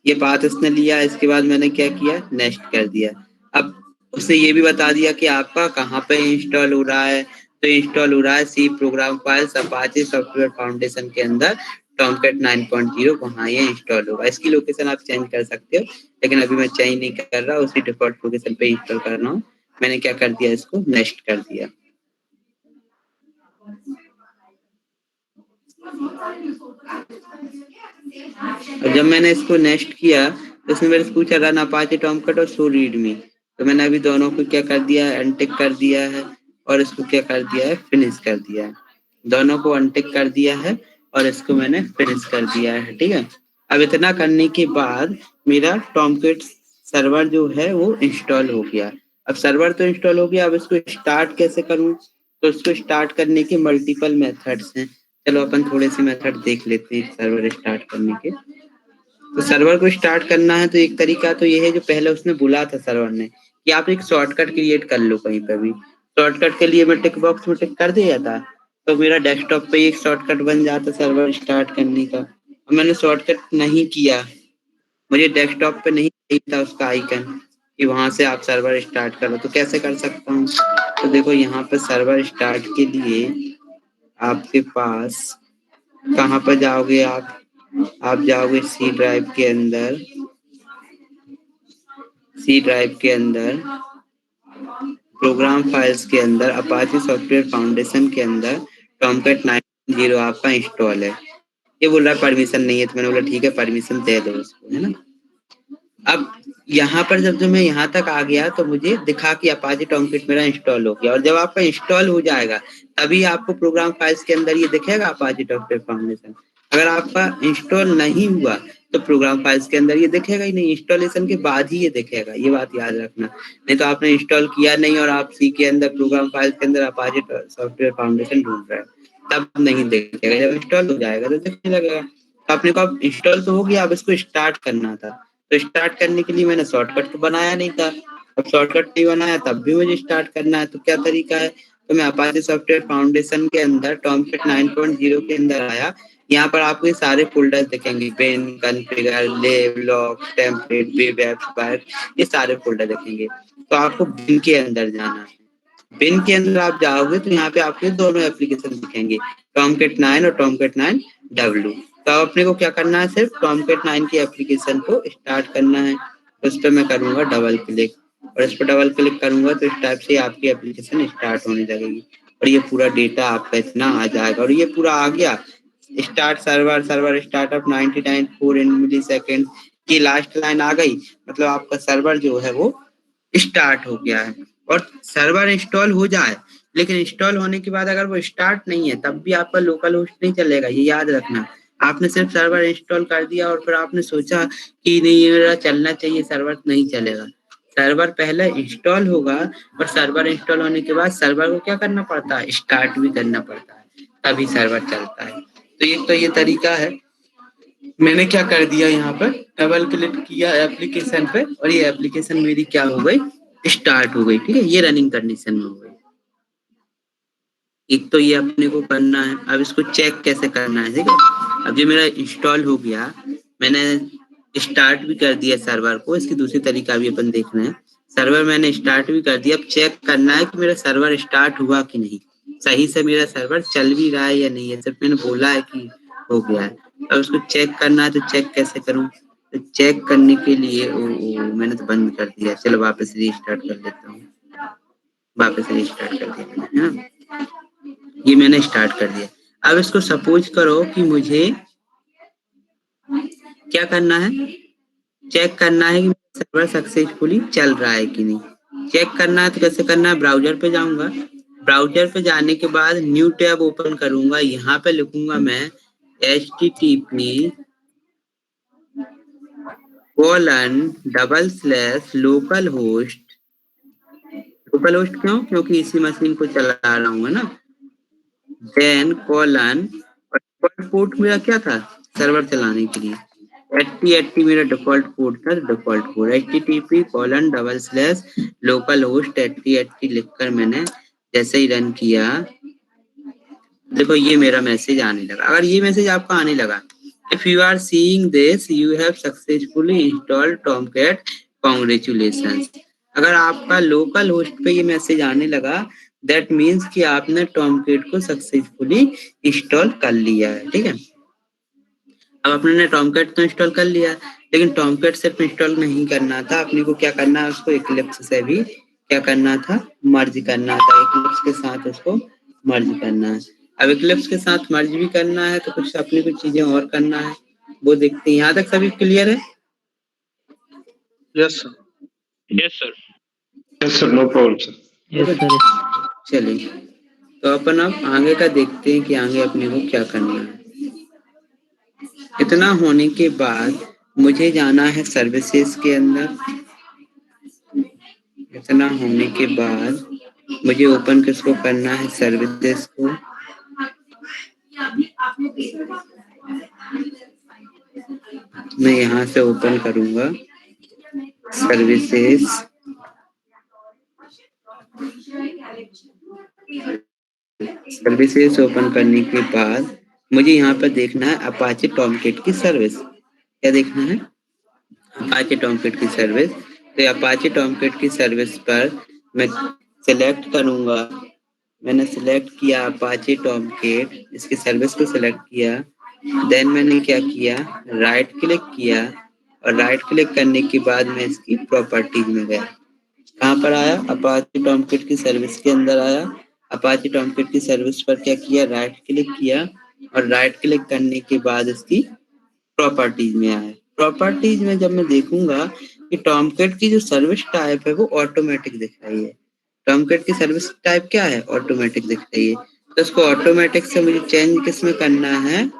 ये पाथ उसने लिया, इसके बाद मैंने क्या किया, नेक्स्ट कर दिया। अब उसने ये भी बता दिया कि आपका कहाँ पे इंस्टॉल हो रहा है, तो इंस्टॉल हो रहा है C program files Apache software foundation के अंदर टॉमकैट 9.0, वहाँ ये इंस्टॉल होगा। इसकी लोकेशन आप चेंज कर सकते हो, लेकिन अभी मैं चेंज नहीं कर रहा, उसी डिफॉल्ट लोकेशन पे इंस्टॉल कर रहा हूँ। मैंने क्या कर दिया, इसको नेक्स्ट कर दिया। और जब मैंने इसको नेक्स्ट किया तो इसने मेरे से पूछा रन अपाचे टॉमकैट और शो रीडमी, तो मैंने अभी दोनों को क्या कर दिया है, अनटिक कर दिया है, और इसको क्या कर दिया है, फिनिश कर दिया है। दोनों को अनटिक कर दिया है और इसको मैंने फिनिश कर दिया है, ठीक है। अब इतना करने के बाद मेरा टॉमकैट सर्वर जो है वो इंस्टॉल हो गया। अब सर्वर तो इंस्टॉल हो गया, अब इसको स्टार्ट कैसे करूं, तो इसको स्टार्ट करने के मल्टीपल मेथड्स हैं। चलो अपन थोड़े से मेथड देख लेते हैं सर्वर स्टार्ट करने के। तो सर्वर को स्टार्ट करना है तो एक तरीका तो ये है, जो पहले उसने बोला था सर्वर ने कि आप एक शॉर्टकट क्रिएट कर लो कहीं पर भी। शॉर्टकट के लिए मैं टिक बॉक्स में टिक कर दिया था, तो मेरा डेस्कटॉप पे एक शॉर्टकट बन जाता सर्वर स्टार्ट करने का। और मैंने शॉर्टकट नहीं किया, मुझे डेस्कटॉप पे नहीं चाहिए था उसका आइकन कि वहां से आप सर्वर स्टार्ट करो। तो कैसे कर सकता हूँ, तो देखो यहाँ पे सर्वर स्टार्ट के लिए आपके पास कहाँ पर जाओगे आप जाओगे सी ड्राइव के अंदर, सी ड्राइव के अंदर प्रोग्राम फाइल्स के अंदर अपाचे सॉफ्टवेयर फाउंडेशन के अंदर टॉमकैट 9.0 आपका इंस्टॉल है। ये बोल रहा है परमिशन नहीं है, तो मैंने बोला ठीक है परमिशन दे दो उसको, है ना। अब यहाँ पर जब मैं यहाँ तक आ गया तो मुझे दिखा कि अपाचे टॉमकैट मेरा इंस्टॉल हो गया। और जब आपका इंस्टॉल हो जाएगा तभी आपको प्रोग्राम फाइल्स के अंदर ये दिखेगा अपाचे सॉफ्टवेयर फाउंडेशन। अगर आपका इंस्टॉल नहीं हुआ तो प्रोग्राम फाइल्स के अंदर ये दिखेगा ही नहीं, इंस्टॉलेशन के बाद ही ये दिखेगा, ये बात याद रखना। नहीं तो आपने इंस्टॉल किया नहीं और आप सी के अंदर प्रोग्राम फाइल्स के अंदर अपाचे सॉफ्टवेयर फाउंडेशन ढूंढ रहे हैं, तब नहीं दिखेगा। जब इंस्टॉल हो जाएगा तो दिखने लगेगा। तो अपने को अब इंस्टॉल तो हो गया, अब इसको स्टार्ट करना था। तो स्टार्ट करने के लिए मैंने शॉर्टकट तो बनाया नहीं था, अब शॉर्टकट नहीं बनाया तब भी मुझे स्टार्ट करना है। तो क्या तरीका है, तो मैं अपाचे सॉफ्टवेयर फाउंडेशन के अंदर टॉमकैट 9.0 के अंदर आया। यहाँ पर आपको ये सारे फोल्डर्स दिखेंगे, बिन, कॉन्फ़िगर, लिब, लॉग, टेम्पलेट, वेब एप्स, ये सारे फोल्डर दिखेंगे। तो आपको बिन के अंदर जाना है। बिन के अंदर आप जाओगे तो यहाँ पे आपके दोनों एप्लीकेशन दिखेंगे, टॉमकैट 9 और टॉमकैट 9W। तो अपने को क्या करना है, सिर्फ टॉमकैट 9 की एप्लीकेशन को स्टार्ट करना है। उस पर मैं करूंगा डबल क्लिक, और इस पर डबल क्लिक करूंगा तो इस टाइप से आपकी एप्लीकेशन स्टार्ट होने लगेगी। और ये पूरा डेटा आपका इतना आ जाएगा, और ये पूरा आ गया। स्टार्ट सर्वर स्टार्टअप 99.4 मिलीसेकंड की लास्ट लाइन आ गई, मतलब आपका सर्वर जो है वो स्टार्ट हो गया है। और सर्वर इंस्टॉल हो जाए, लेकिन इंस्टॉल होने के बाद अगर वो स्टार्ट नहीं है तब भी आपका लोकल होस्ट नहीं चलेगा, ये याद रखना। आपने सिर्फ सर्वर इंस्टॉल कर दिया और फिर आपने सोचा कि नहीं ये मेरा चलना चाहिए, सर्वर नहीं चलेगा। सर्वर पहले इंस्टॉल होगा, और सर्वर इंस्टॉल होने के बाद सर्वर को क्या करना पड़ता है, स्टार्ट भी करना पड़ता है, तभी सर्वर चलता है। तो ये तरीका है। मैंने क्या कर दिया, यहाँ पर डबल क्लिक किया एप्लीकेशन पे, और ये एप्लीकेशन मेरी क्या हो गई, स्टार्ट हो गई। ठीक है, ये रनिंग कंडीशन में हो गई। एक तो ये अपने को करना है। अब इसको चेक कैसे करना है, ठीक है। अब ये मेरा इंस्टॉल हो गया, मैंने स्टार्ट भी कर दिया सर्वर को। इसकी दूसरी तरीका भी अपन देख रहे हैं। सर्वर मैंने स्टार्ट भी कर दिया, अब चेक करना है कि मेरा सर्वर स्टार्ट हुआ कि नहीं, सही से मेरा सर्वर चल भी रहा है या नहीं है। सिर्फ मैंने बोला है कि हो गया है। अब उसको चेक करना है, तो चेक कैसे करूं? तो चेक करने के लिए मैंने तो बंद कर दिया, चलो वापस रीस्टार्ट कर लेता हूँ। वापस रीस्टार्ट कर दिया, है ना। ये मैंने स्टार्ट कर दिया। अब इसको सपोज करो कि मुझे क्या करना है, चेक करना है कि सर्वर सक्सेसफुली चल रहा है कि नहीं। चेक करना है तो कैसे करना है, ब्राउजर पे जाऊंगा। ब्राउजर पे जाने के बाद न्यू टैब ओपन करूंगा, यहाँ पे लिखूंगा मैं http://localhost। लोकल होस्ट क्यों? क्योंकि इसी मशीन को चला रहा हूँ, है ना। देन कोलन, डिफॉल्ट पोर्ट मेरा क्या था सर्वर चलाने के लिए, 8080 मेरा डिफॉल्ट पोर्ट था। डिफॉल्ट पोर्ट http://localhost 8080 लिखकर मैंने जैसे ही रन किया, देखो ये मेरा मैसेज आने लगा। अगर ये मैसेज आपका आने लगा, if you are seeing this you have successfully installed Tomcat, congratulations. अगर आपका लोकल होस्ट पे ये मैसेज आने लगा, दैट मीन्स कि आपने टॉमकैट को सक्सेसफुली इंस्टॉल कर लिया है। ठीक है, अब अपने ने टॉमकैट तो इंस्टॉल कर लिया, लेकिन टॉमकैट सिर्फ इंस्टॉल नहीं करना था, अपने को क्या करना है, उसको इक्लिप्स से भी क्या करना था, मर्ज करना था। इक्लिप्स के साथ उसको मर्ज करना है। अब इक्लिप्स के साथ मर्ज भी करना है तो कुछ अपनी कुछ चीजें और करना है, वो देखते हैं। यहाँ तक सभी क्लियर है? Yes sir. Yes, sir. Yes sir, no problem sir. Yes sir. चलिए, तो अपन अब आगे का देखते हैं कि आगे अपने को क्या करना है। इतना होने के बाद मुझे जाना है सर्विसेज के अंदर। इतना होने के बाद मुझे ओपन किसको करना है, सर्विसेज को। मैं यहाँ से ओपन करूंगा सर्विसेज। सर्विसेज ओपन करने के बाद मुझे यहाँ पर देखना है अपाचे टॉमकैट की सर्विस। क्या देखना है, अपाचे टॉमकैट की सर्विस। तो अपाचे टॉमकैट की सर्विस पर मैं सिलेक्ट करूंगा। मैंने सिलेक्ट किया अपाचे टॉमकैट, इसकी सर्विस को सिलेक्ट किया। देन मैंने क्या किया, राइट क्लिक किया, और राइट क्लिक करने के बाद मैं इसकी प्रॉपर्टीज में गया। कहाँ पर आया, अपाचे टॉमकैट की सर्विस के अंदर आया। अपाचे टॉमकैट की सर्विस पर क्या किया, राइट क्लिक किया, और राइट क्लिक करने के बाद इसकी प्रॉपर्टीज में आया। प्रॉपर्टीज में जब मैं देखूंगा कि टॉमकैट की जो सर्विस टाइप है वो ऑटोमेटिक दिख रही है। टॉमकैट की सर्विस टाइप क्या है, ऑटोमेटिक दिख रही है। तो इसको ऑटोमेटिक से मुझे चेंज किस में करना है,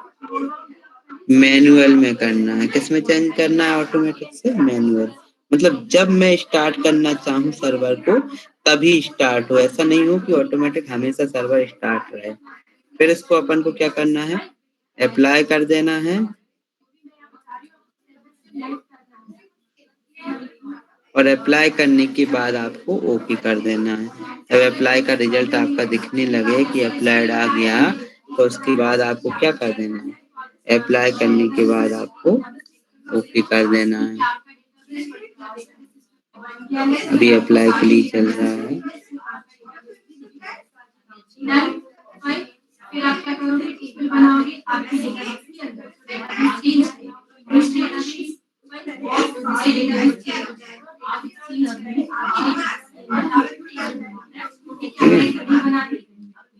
मैनुअल में करना है। किस में चेंज करना है, ऑटोमेटिक से मैनुअल। मतलब जब मैं स्टार्ट करना चाहूँ सर्वर को तभी स्टार्ट हो, ऐसा नहीं हो कि ऑटोमेटिक हमेशा सर्वर स्टार्ट रहे। फिर इसको अपन को क्या करना है, अप्लाई कर देना है। और अप्लाई करने के बाद आपको ओके कर देना है। अब अप्लाई का रिजल्ट आपका दिखने लगे कि अप्लाइड आ गया, तो उसके बाद आपको क्या कर देना है, अप्लाई करने के बाद आपको ओके कर देना है। अभी अप्लाई के लिए चल रहा है।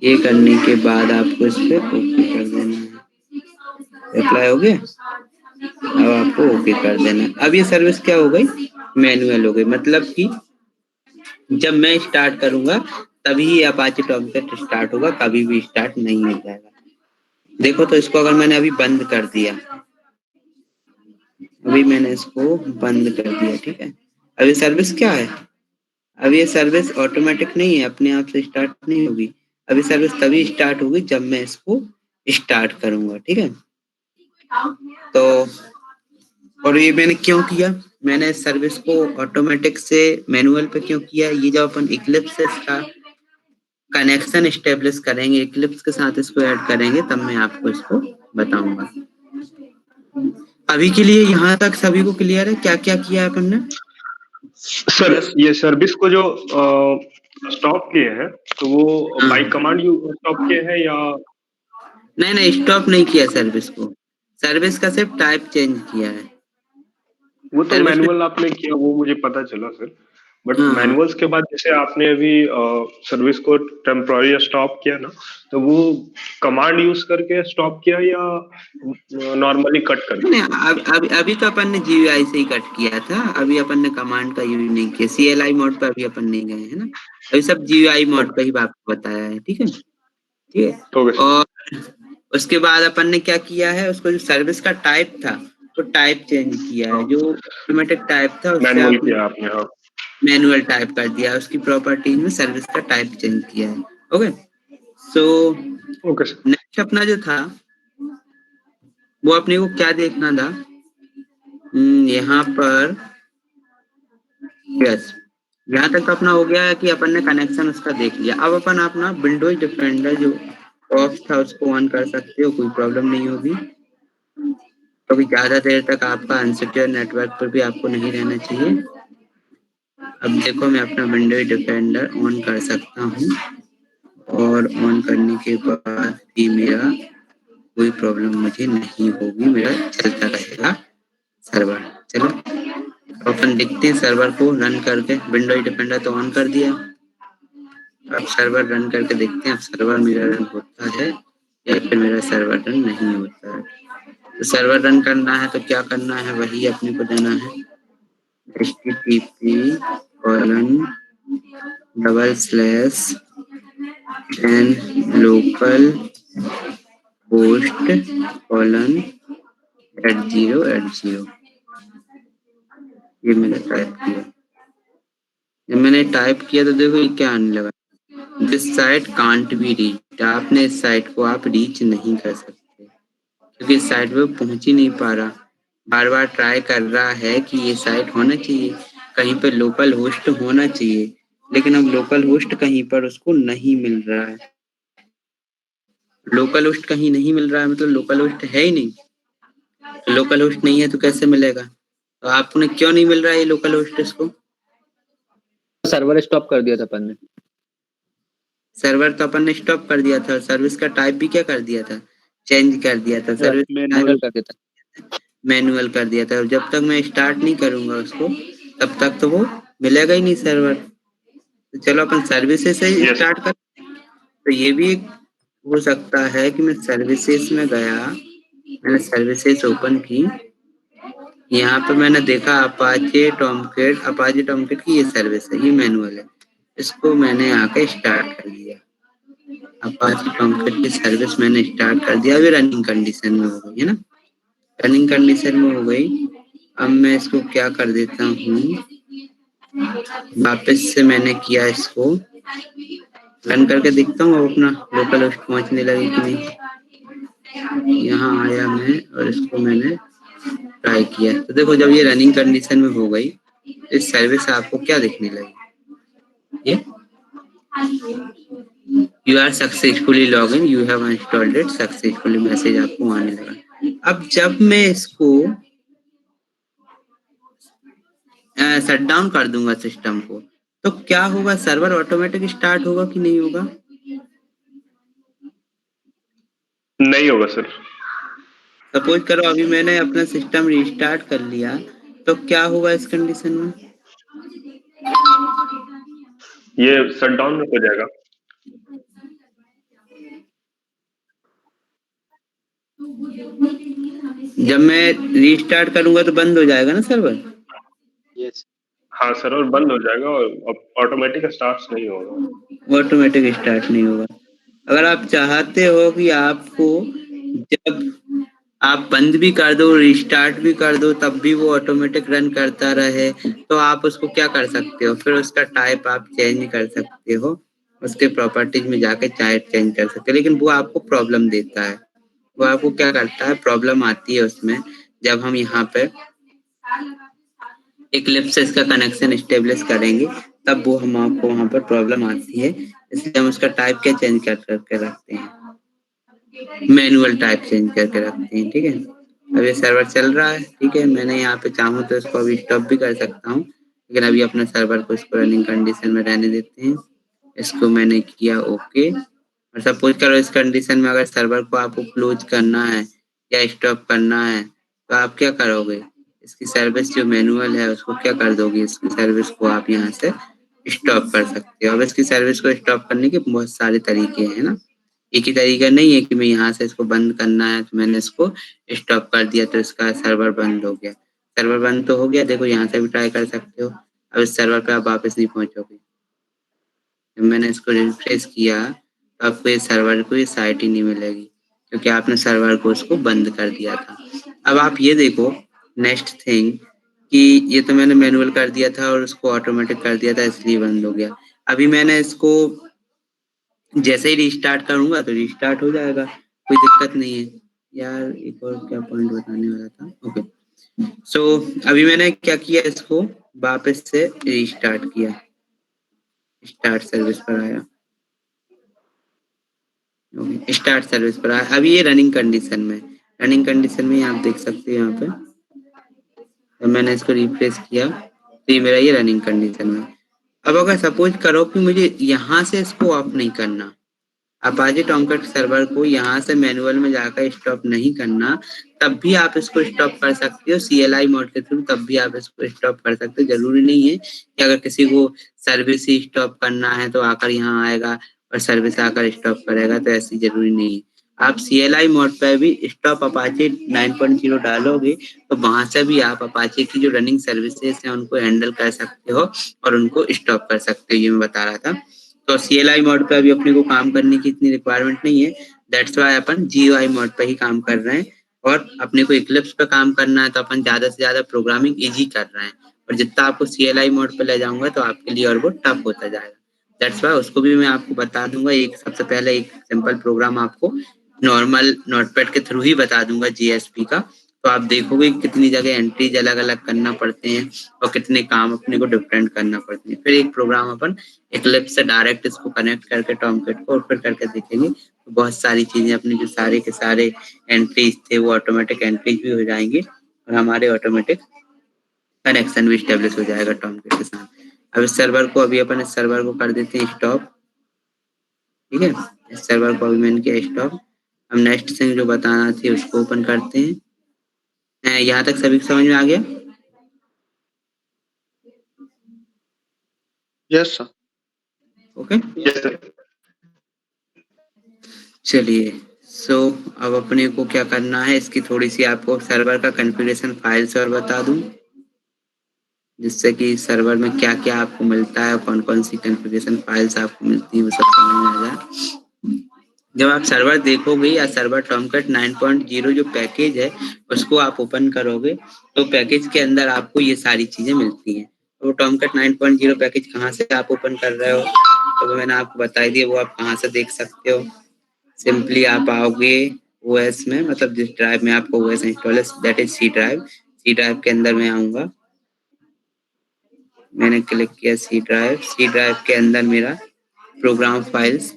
ये करने के बाद आपको इस पे ओके कर देना है। अप्लाई हो गया, अब आपको ओके कर देना है। अब ये सर्विस क्या हो गई, मैनुअल हो गई, मतलब कि जब मैं स्टार्ट करूंगा तभी ये अपाचे टॉमकैट स्टार्ट होगा, कभी भी स्टार्ट नहीं हो जाएगा। देखो तो इसको अगर मैंने अभी बंद कर दिया, अभी मैंने इसको बंद कर दिया, ठीक है। अब ये सर्विस क्या है, अब ये सर्विस ऑटोमेटिक नहीं है, अपने आप से स्टार्ट नहीं होगी। अब ये सर्विस तभी स्टार्ट होगी जब मैं इसको स्टार्ट करूंगा, ठीक है। तो और ये मैंने क्यों किया, मैंने इस सर्विस को ऑटोमेटिक से मैनुअल पे क्यों किया, ये जब अपन इक्लिप्स से इसका कनेक्शन एस्टेब्लिश करेंगे, इक्लिप्स के साथ इसको ऐड करेंगे, तब मैं आपको इसको बताऊंगा। अभी के लिए यहाँ तक सभी को क्लियर है क्या क्या किया है अपन ने? सर ये सर्विस को जो स्टॉप किए हैं तो वो हाँ। बाय कमांड यू स्टॉप किए हैं या नहीं स्टॉप नहीं किया सर्विस को, सर्विस का सिर्फ टाइप चेंज किया है। वो तो सर्विस में मैनुअल आपने किया वो मुझे पता चला सर, बट हाँ हाँ मैनुअल्स के बाद जैसे आपने अभी सर्विस को टेम्पररी स्टॉप किया ना, तो वो कमांड यूज करके स्टॉप किया या नॉर्मली कट नहीं करके? अभी तो अपन ने GUI से ही कट किया था, अभी अपन ने कमांड का यूज नहीं किया, CLI मोड पर अभी अपन नहीं गए है ना, अभी सब GUI मोड पे ही आपको बताया है, ठीक है ठीक है। Okay sir. और उसके बाद अपन ने क्या किया है, उसको जो सर्विस का टाइप था तो टाइप चेंज किया है, जो ऑटोमेटिक टाइप था उससे मैनुअल आपने किया आपने, हाँ। मैनुअल टाइप कर दिया, उसकी प्रॉपर्टीज में सर्विस का टाइप चेंज किया है। Okay so okay sir. Next अपना जो था वो अपने को क्या देखना था, यहाँ पर यस, यहाँ तक अपना हो गया है कि अपन ने कनेक्शन उसका देख लिया। अब अपन अपना विंडोज डिफेंडर जो ऑफ था उसको ऑन कर सकते हो, कोई प्रॉब्लम नहीं होगी। क्योंकि ज्यादा देर तक आपका अनसिक्योर नेटवर्क पर भी आपको नहीं रहना चाहिए। अब देखो मैं अपना विंडोज डिफेंडर ऑन कर सकता हूँ और ऑन करने के बाद भी मेरा कोई प्रॉब्लम मुझे नहीं होगी, मेरा चलता रहेगा सर्वर। चलो अपन देखते हैं सर्वर को रन करके, विंडोज डिफेंडर तो ऑन कर दिया, अब सर्वर रन करके देखते हैं अब सर्वर मेरा रन होता है या फिर मेरा सर्वर रन नहीं होता है। तो सर्वर रन करना है तो क्या करना है, वही अपने को देना है http://and local host:@0@0 ये मैंने टाइप किया। जब मैंने टाइप किया तो देखो ये क्या आने लगा, this site can't be reached, आपने इस साइट को आप रीच नहीं कर सकते क्योंकि इस साइट पे पहुंच ही नहीं पा रहा, बार बार ट्राई कर रहा है कि ये साइट होना चाहिए, कहीं पे लोकल होस्ट होना चाहिए, लेकिन अब लोकल होस्ट कहीं पर उसको नहीं मिल रहा है। लोकल होस्ट कहीं नहीं मिल रहा है मतलब लोकल होस्ट है ही नहीं, लोकल होस्ट नहीं है तो कैसे मिलेगा, तो आपने क्यों नहीं मिल रहा है ये लोकल होस्ट इसको? सर्वर स्टॉप कर दिया था अपन ने। सर्वर तो अपन ने स्टॉप कर दिया था, सर्विस का टाइप भी क्या कर दिया था, चेंज कर दिया था, सर्विस मैनुअल कर देता। मैनुअल कर दिया था। जब तक मैं स्टार्ट नहीं करूंगा उसको तब तक तो वो मिलेगा ही नहीं सर्वर। तो चलो अपन सर्विसेज से ही यस। स्टार्ट कर, तो ये भी एक हो सकता है कि मैं सर्विसेज में गया, मैंने सर्विसेज ओपन की, यहाँ पे मैंने देखा अपाचे टॉमकैट की ये सर्विस है, ये मैनुअल है, इसको मैंने आके स्टार्ट कर दिया। अपाचे टॉमकैट की सर्विस मैंने स्टार्ट कर दिया, अभी रनिंग कंडीशन में हो गई है ना, रनिंग कंडीशन में हो गई। अब मैं इसको क्या कर देता हूँ, वापस से मैंने किया इसको रन करके देखता हूँ अब अपना लोकल होस्ट पहुंचने लगी कि नहीं। यहाँ आया मैं और इसको मैंने ट्राई किया, तो देखो जब ये रनिंग कंडीशन में हो गई इस सर्विस आपको क्या दिखने लगी, ये you are successfully log in, you have installed it successfully message आपको आने लगा। अब जब मैं इसको शट डाउन कर दूंगा सिस्टम को तो क्या होगा, सर्वर ऑटोमेटिक स्टार्ट होगा कि नहीं होगा? नहीं होगा सर। सपोज करो अभी मैंने अपना सिस्टम रिस्टार्ट कर लिया तो क्या होगा इस कंडीशन में? ये शट डाउन हो जाएगा। जब मैं रीस्टार्ट करूंगा तो बंद हो जाएगा ना सर्वर? यस। हाँ, सर्वर बंद हो जाएगा और ऑटोमेटिक स्टार्ट नहीं होगा। ऑटोमेटिक स्टार्ट नहीं होगा। अगर आप चाहते हो कि आपको जब आप बंद भी कर दो, रिस्टार्ट भी कर दो, तब भी वो ऑटोमेटिक रन करता रहे, तो आप उसको क्या कर सकते हो, फिर उसका टाइप आप चेंज कर सकते हो, उसके प्रॉपर्टीज में जाके टाइप चेंज कर सकते हो, लेकिन वो आपको प्रॉब्लम देता है। वो आपको क्या करता है, प्रॉब्लम आती है उसमें जब हम यहाँ पे इक्लिप्स से इसका कनेक्शन स्टेब्लिश करेंगे, तब वो हम आपको वहाँ पर प्रॉब्लम आती है। इसलिए हम उसका टाइप क्या चेंज कर करके रखते हैं, मैनुअल टाइप चेंज करके रखते हैं। ठीक है, अब ये सर्वर चल रहा है। ठीक है, मैंने यहाँ पे चाहूँ तो इसको अभी स्टॉप भी कर सकता हूँ, लेकिन अभी अपने सर्वर को इसको रनिंग कंडीशन में रहने देते हैं। इसको मैंने किया ओके, और सपोज करो इस कंडीशन में अगर सर्वर को आपको क्लोज करना है या स्टॉप करना है, तो आप क्या करोगे, इसकी सर्विस जो मैनुअल है उसको क्या कर दोगे, इसकी सर्विस को आप यहाँ से स्टॉप कर सकते हो। अब इसकी सर्विस को स्टॉप करने के बहुत सारे तरीके हैं ना, एक ही तरीका नहीं है कि मैं यहाँ से इसको बंद करना है तो मैंने इसको स्टॉप कर दिया तो इसका सर्वर बंद हो गया। सर्वर बंद तो हो गया, देखो यहाँ से भी ट्राई कर सकते हो। अब इस सर्वर पे आप वापस नहीं पहुंचोगे। जब मैंने इसको रिफ्रेश किया तो आपको ये सर्वर को ये साइट ही नहीं मिलेगी, क्योंकि आपने सर्वर को उसको बंद कर दिया था। अब आप ये देखो नेक्स्ट थिंग कि ये तो मैंने मैनुअल कर दिया था और उसको ऑटोमेटिक कर दिया था, इसलिए बंद हो गया। अभी मैंने इसको जैसे ही रिस्टार्ट करूंगा तो रिस्टार्ट हो जाएगा, कोई दिक्कत नहीं है। यार एक और क्या पॉइंट बताने वाला था, ओके। सो अभी मैंने क्या किया, इसको वापस से रिस्टार्ट किया, स्टार्ट सर्विस पर आया, ओके, स्टार्ट सर्विस पर आया। अभी ये रनिंग कंडीशन में, रनिंग कंडीशन में आप देख सकते हो यहाँ पे, तो मैंने इसको रिफ्रेश किया तो ये मेरा ये रनिंग कंडीशन में। अब अगर सपोज करो कि मुझे यहाँ से इसको ऑफ नहीं करना, अपाचे टॉमकैट सर्वर को यहाँ से मैनुअल में जाकर स्टॉप नहीं करना, तब भी आप इसको स्टॉप कर सकते हो CLI मोड के थ्रू, तब भी आप इसको स्टॉप कर सकते हो। जरूरी नहीं है कि अगर किसी को सर्विस ही स्टॉप करना है तो आकर यहाँ आएगा और सर्विस आकर स्टॉप करेगा, तो ऐसी जरूरी नहीं है। आप CLI मोड पे भी स्टॉप अपाचे 9.0 डालोगे तो वहां से भी आप अपाचे की जो रनिंग सर्विसेज हैं उनको हैंडल कर सकते हो और उनको स्टॉप कर सकते हो, ये मैं बता रहा था। तो CLI मोड पे अभी अपने को काम करने की इतनी रिक्वायरमेंट नहीं है, that's why upon GUI mode पे ही काम कर रहे हैं। और अपने को इक्लिप्स पे काम करना है तो अपन ज्यादा से ज्यादा प्रोग्रामिंग इजी कर रहे हैं, और जितना आपको CLI मोड पे ले जाऊंगा तो आपके लिए और वो टफ होता जाएगा। दैट्स वाई उसको भी मैं आपको बता दूंगा। एक सबसे पहले एक सिंपल प्रोग्राम आपको नॉर्मल नोटपैड के थ्रू ही बता दूंगा GSP का, तो आप देखोगे कितनी जगह एंट्रीज अलग अलग करना पड़ते हैं और कितने काम अपने को डिफरेंट करना पड़ते हैं। फिर एक प्रोग्राम अपन इक्लिप्स से डायरेक्ट इसको कनेक्ट करके टॉमकैट को और फिर करके देखेंगे, तो बहुत सारी चीजें अपनी जो सारे के सारे एंट्रीज थे वो ऑटोमेटिक एंट्रीज भी हो जाएंगे और हमारे ऑटोमेटिक कनेक्शन भी स्टेब्लिश हो जाएगा टॉमकैट के साथ। अब इस सर्वर को अभी अपन इस सर्वर को कर देते हैं स्टॉप। ठीक है, इस सर्वर को अभी मैंने किया स्टॉप। हम नेक्स्ट थिंग जो बताना थी उसको ओपन करते हैं। यहाँ तक सभी समझ में आ गया? Yes sir. Okay, yes sir. चलिए। सो अब अपने को क्या करना है, इसकी थोड़ी सी आपको सर्वर का कॉन्फ़िगरेशन फाइल्स और बता दूं, जिससे कि सर्वर में क्या क्या आपको मिलता है, कौन कौन सी कॉन्फ़िगरेशन फाइल्स आपको मिलती है, वो सब समझ में आ जाए। जब आप सर्वर देखोगे या सर्वर टॉमकैट 9.0 जो पैकेज है उसको आप ओपन करोगे तो पैकेज के अंदर आपको ये सारी चीजें मिलती हैं। तो टॉमकैट 9.0 पैकेज कहाँ से आप ओपन कर रहे हो, तो वो मैंने आपको बता दिया, वो आप कहाँ से देख सकते हो। सिंपली आप आओगे OS में, मतलब जिस ड्राइव में आपको OS इंस्टॉल है that is C drive. C drive के अंदर मैं आऊंगा, मैंने क्लिक किया C ड्राइव। C ड्राइव के अंदर मेरा प्रोग्राम फाइल्स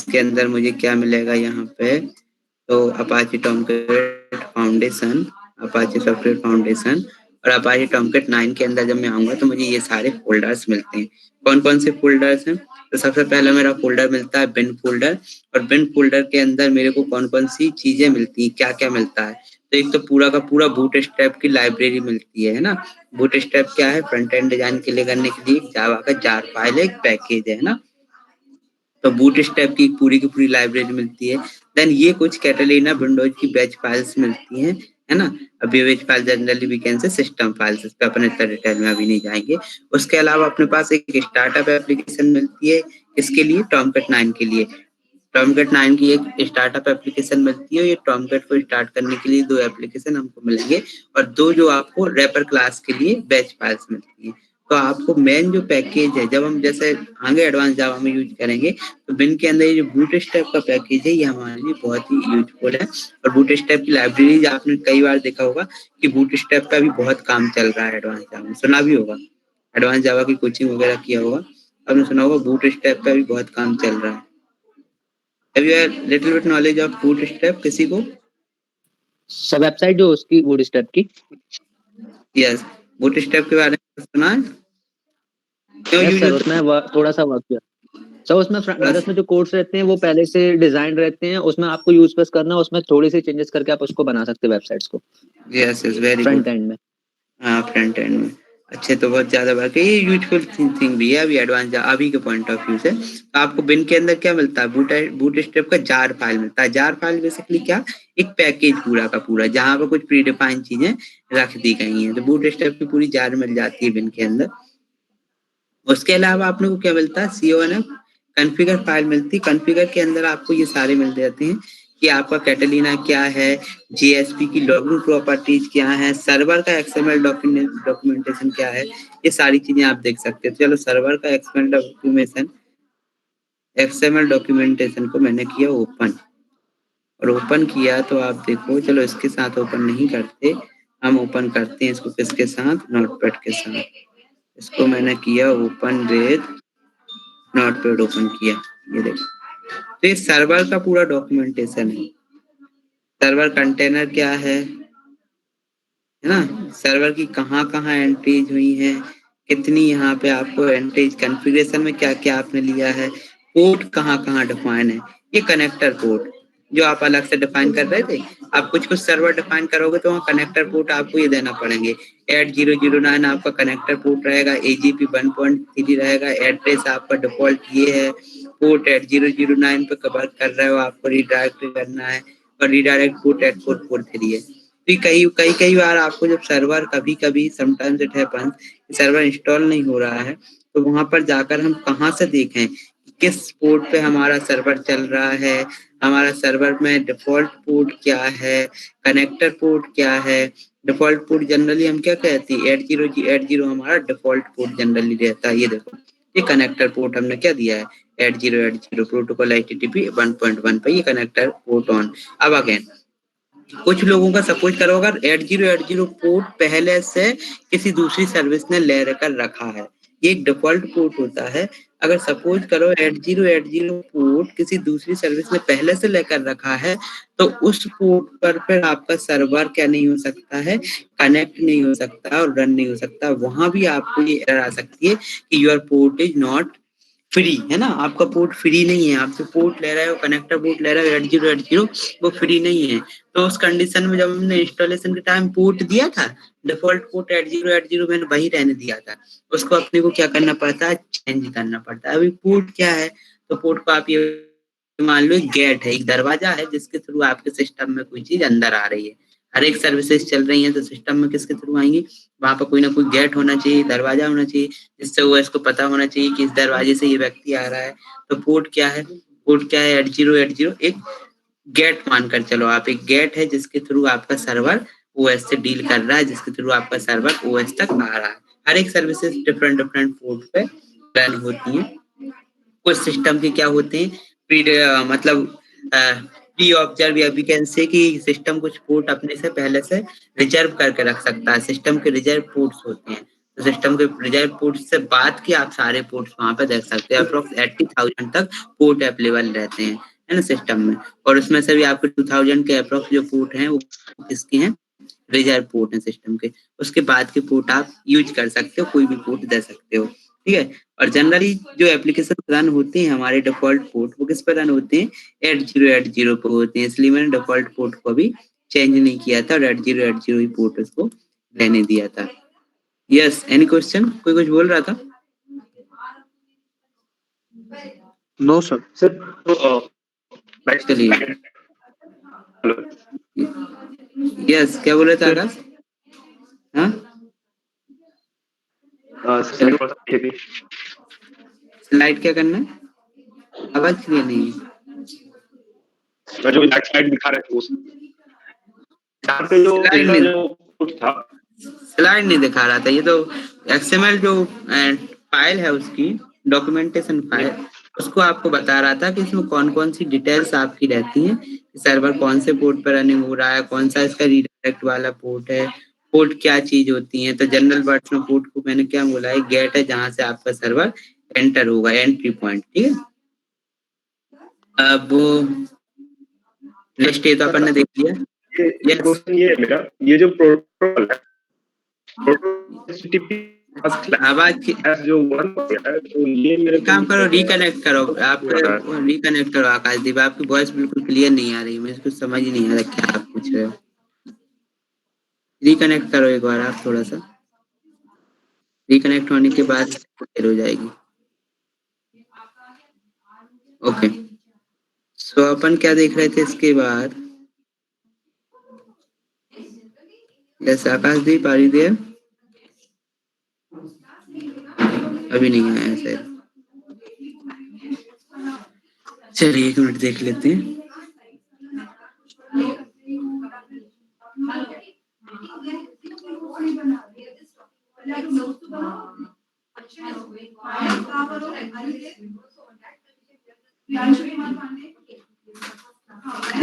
के अंदर मुझे क्या मिलेगा यहाँ पे, तो Apache Tomcat foundation, Apache software foundation और अपाचे टॉमकैट 9 के अंदर जब मैं आऊंगा तो मुझे ये सारे फोल्डर्स मिलते हैं। कौन कौन से फोल्डर्स हैं, तो सबसे पहला मेरा फोल्डर मिलता है बिन फोल्डर, और बिन फोल्डर के अंदर मेरे को कौन कौन सी चीजें मिलती हैं, क्या क्या मिलता है। तो एक तो पूरा का पूरा बूटस्ट्रैप की लाइब्रेरी मिलती है ना। बूटस्ट्रैप क्या है, फ्रंट एंड डिजाइन के लिए करने के लिए जावा का जार फाइल एक पैकेज है ना। तो बूटस्ट्रैप की पूरी लाइब्रेरी मिलती है। देन ये कुछ कैटेलिना विंडोज की बैच फाइल्स मिलती हैं, है ना। अब ये batch file generally we can say system files, इस पे अपन इतना डिटेल में अभी नहीं जाएंगे। उसके अलावा अपने पास एक स्टार्टअप एप्लीकेशन मिलती है, इसके लिए टॉमकैट 9 के लिए। टॉमकैट 9 की एक स्टार्टअप एप्लीकेशन मिलती है। ये टॉमकैट को स्टार्ट करने के लिए 2 एप्लीकेशन हमको मिलेंगे और 2 जो आपको रैपर क्लास के लिए बैच फाइल्स मिलती हैं। तो आपको मेन जो पैकेज है, जब हम जैसे आगे एडवांस जावा में यूज करेंगे, तो बिन के अंदर ये जो बूटस्ट्रैप का पैकेज है, ये हमारे लिए बहुत ही यूजफुल है। और बूटस्ट्रैप की लाइब्रेरीज आपने कई बार देखा होगा कि बूटस्ट्रैप का भी बहुत काम चल रहा है एडवांस जावा में, सुना भी होगा। एडवांस जावा की कोचिंग वगैरह किया होगा, आपने सुना होगा बूटस्ट्रैप का भी बहुत काम चल रहा है। Have you had little bit knowledge of Bootstrap किसी को? सब वेबसाइट जो उसकी बूटस्ट्रैप की, Yes, Bootstrap के बारे में सुना है? क्यों यस यूज सर, होता उसमें थोड़ा सा वर्क किया सर। उसमें मतलब उसमें जो कोड्स रहते हैं वो पहले से डिजाइन रहते हैं, उसमें आपको यूज बस करना, उसमें थोड़ी सी चेंजेस करके आप उसको बना सकते हैं वेबसाइट्स को है? Yes, yes, very front good. And में। हाँ, फ्रंट एंड में अच्छे तो बहुत ज्यादा वर्क है। ये यूजफुल थिंग भी है अभी एडवांस अभी के पॉइंट ऑफ व्यू से। तो आपको बिन के अंदर क्या मिलता है, बूटस्ट्रैप का जार फाइल मिलता है। जार फाइल बेसिकली क्या, एक पैकेज पूरा का पूरा, जहाँ पर कुछ प्री डिफाइंड चीजें रख दी गई हैं। तो बूटस्ट्रैप की पूरी जार मिल जाती है बिन के अंदर। उसके अलावा आपने को क्या मिलता है, CONF कॉन्फ़िगर फाइल मिलती है। कॉन्फ़िगर के अंदर आपको ये सारे मिल जाते हैं कि आपका कैटेलिना क्या है, JSP की लॉगिन प्रॉपर्टीज क्या है, सर्वर का XML डॉक्यूमेंटेशन क्या है, ये सारी चीजें आप देख सकते हैं। चलो सर्वर का XML डॉक्यूमेंटेशन को मैंने किया ओपन, और ओपन किया तो आप देखो, चलो इसके साथ ओपन नहीं करते, हम ओपन करते हैं इसको किसके साथ, नोटपैड के साथ। इसको मैंने किया ओपन विद नोटपैड, ओपन किया, ये देखो। तो ये सर्वर का पूरा डॉक्यूमेंटेशन है। सर्वर कंटेनर क्या है ना, सर्वर की कहाँ कहाँ एंट्रीज हुई है, कितनी यहाँ पे आपको एंट्रीज, कॉन्फ़िगरेशन में क्या क्या आपने लिया है, पोर्ट कहाँ कहाँ डिफाइन है। ये कनेक्टर पोर्ट जो आप अलग से डिफाइन कर रहे थे, आप कुछ कुछ सर्वर डिफाइन करोगे तो वहाँ कनेक्टर पोर्ट आपको ये देना पड़ेंगे। 8009 आपका कनेक्टर पोर्ट रहेगा, AGP 1.3 रहेगा, एड्रेस आपका डिफॉल्ट ये है, पोर्ट 8009 पे कवर कर रहे हो, आपको रिडायरेक्ट करना है, और रिडायरेक्ट पोर्ट 8443 है। तो कई बार आपको जब सर्वर कभी sometimes it happens server install नहीं हो रहा है, तो वहां पर जाकर हम कहाँ से देखें किस पोर्ट पे हमारा सर्वर चल रहा है, हमारा सर्वर में डिफॉल्ट पोर्ट क्या है, कनेक्टर पोर्ट क्या है। डिफॉल्ट पोर्ट जनरली हम क्या कहते हैं, 8080 हमारा डिफॉल्ट पोर्ट जनरली रहता है। ये देखो, ये कनेक्टर पोर्ट हमने क्या दिया है, 8080 प्रोटोकॉल HTTP 1.1 पे ये कनेक्टर पोर्ट ऑन। अब अगेन कुछ लोगों का सपोज करो अगर 8080 पोर्ट पहले से किसी दूसरी सर्विस ने ले कर रखा है, ये एक डिफॉल्ट पोर्ट होता है। अगर सपोज करो 8080 पोर्ट किसी दूसरी सर्विस ने पहले से लेकर रखा है, तो उस पोर्ट पर फिर आपका सर्वर क्या नहीं हो सकता है, कनेक्ट नहीं हो सकता और रन नहीं हो सकता। वहां भी आपको ये एरर आ सकती है कि your port is not free, है ना, आपका पोर्ट फ्री नहीं है। आप जो पोर्ट ले रहे हो, कनेक्टर पोर्ट ले रहे हो 8080, वो फ्री नहीं है। तो उस कंडीशन में जब हमने इंस्टॉलेशन के टाइम पोर्ट दिया था, डिफॉल्ट पोर्ट 8080 मैंने वही रहने दिया था, उसको अपने को क्या करना पड़ता है, चेंज करना पड़ता है। अभी पोर्ट क्या है, तो पोर्ट को आप ये मान लो एक गेट है, एक दरवाजा है जिसके थ्रू आपके सिस्टम में कोई चीज अंदर आ रही है। हर एक सर्विसेज चल रही है तो सिस्टम में किसके थ्रू आएंगी, वहां पर कोई ना कोई गेट होना चाहिए, दरवाजा होना चाहिए, जिससे वो इसको पता होना चाहिए कि इस दरवाजे से ये व्यक्ति आ रहा है। तो पोर्ट क्या है, पोर्ट क्या है 8080, एक गेट मानकर चलो आप, एक गेट है जिसके थ्रू आपका सर्वर OS से डील कर रहा है, जिसके थ्रू आपका सर्वर OS तक आ रहा है। हर एक सर्विसेज डिफरेंट डिफरेंट पोर्ट पे रन होती है। कुछ सिस्टम के क्या होते हैं, मतलब प्री ऑब्जर्व, या वी कैन से कि सिस्टम कुछ पोर्ट अपने से पहले से रिजर्व करके रख सकता है। सिस्टम के रिजर्व पोर्ट्स होते हैं, तो सिस्टम के रिजर्व पोर्ट से बात की आप सारे पोर्ट्स वहां पे देख सकते हैं। अप्रोक्स 80,000 तक पोर्ट अवेलेबल रहते हैं, है ना, सिस्टम में। और उसमें से भी आपके 2000 के अप्रोक्स जो पोर्ट हैं वो किसके हैं, रिजर्व पोर्ट है सिस्टम के। उसके बाद के पोर्ट आप यूज कर सकते हो, कोई भी पोर्ट दे सकते हो, ठीक है। और जनरली जो एप्लीकेशन रन होते हैं हमारे डिफॉल्ट पोर्ट, वो किस पर रन होते हैं, 8080 पे होते हैं। इसलिए मैंने डिफॉल्ट पोर्ट को भी चेंज नहीं किया था और 8080 ही पोर्ट उसको रहने दिया था। यस, एनी क्वेश्चन, कोई कुछ बोल रहा था? No sir. सर तो चलिए यस, क्या बोल रहे थे आकाश? हाँ, स्लाइड क्या करना है? आवाज क्लियर नहीं है। जो स्लाइड दिखा रहे थे उस यहाँ पे जो था, स्लाइड नहीं दिखा रहा था। ये तो XML जो फाइल है उसकी डॉक्यूमेंटेशन फाइल, उसको आपको बता रहा था कि इसमें कौन कौन सी डिटेल्स आपकी रहती हैं, सर्वर कौन से पोर्ट पर रनिंग हो रहा है, कौन सा इसका रीडायरेक्ट वाला पोर्ट है, पोर्ट क्या चीज होती है। तो जनरल वर्ड्स में पोर्ट को मैंने क्या बोला है, गेट है जहां से आपका सर्वर एंटर होगा, एंट्री पॉइंट। ठीक है, अब वो नेक्स्ट ये तो अपन ने देख लिया। क्वेश्चन ये है मेरा, ये जो प्रोटोकॉल है, आवाज जो वन है, तो ये मेरे काम करो, रिकनेक्ट करो, आप रिकनेक्ट करो आकाशदीप। आपकी वॉइस बिल्कुल क्लियर नहीं आ रही, मुझे कुछ समझ ही नहीं आ रहा क्या आप पूछ रहे हो। रिकनेक्ट करो एक बार आप, थोड़ा सा रिकनेक्ट होने के बाद क्लियर हो जाएगी। ओके, सो अपन क्या देख रहे थे इसके बाद? Yes Akashdeep, are you there? अभी नहीं आया सर। चलिए 1 मिनट देख लेते हैं।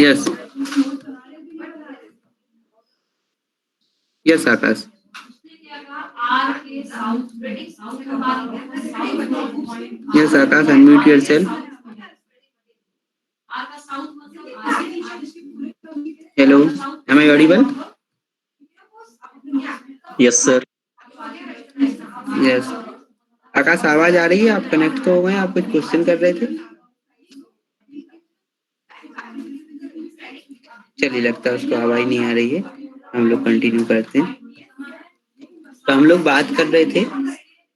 Yes yes Akash, yes Akash, unmute yourself. Hello, am I audible? Yes sir. Yes Akash, आवाज आ रही है? आप कनेक्ट तो हो गए, आप कुछ क्वेश्चन कर रहे थे। चलिए, लगता है उसको आवाज नहीं आ रही है, हम लोग कंटिन्यू करते हैं। तो हम लोग बात कर रहे थे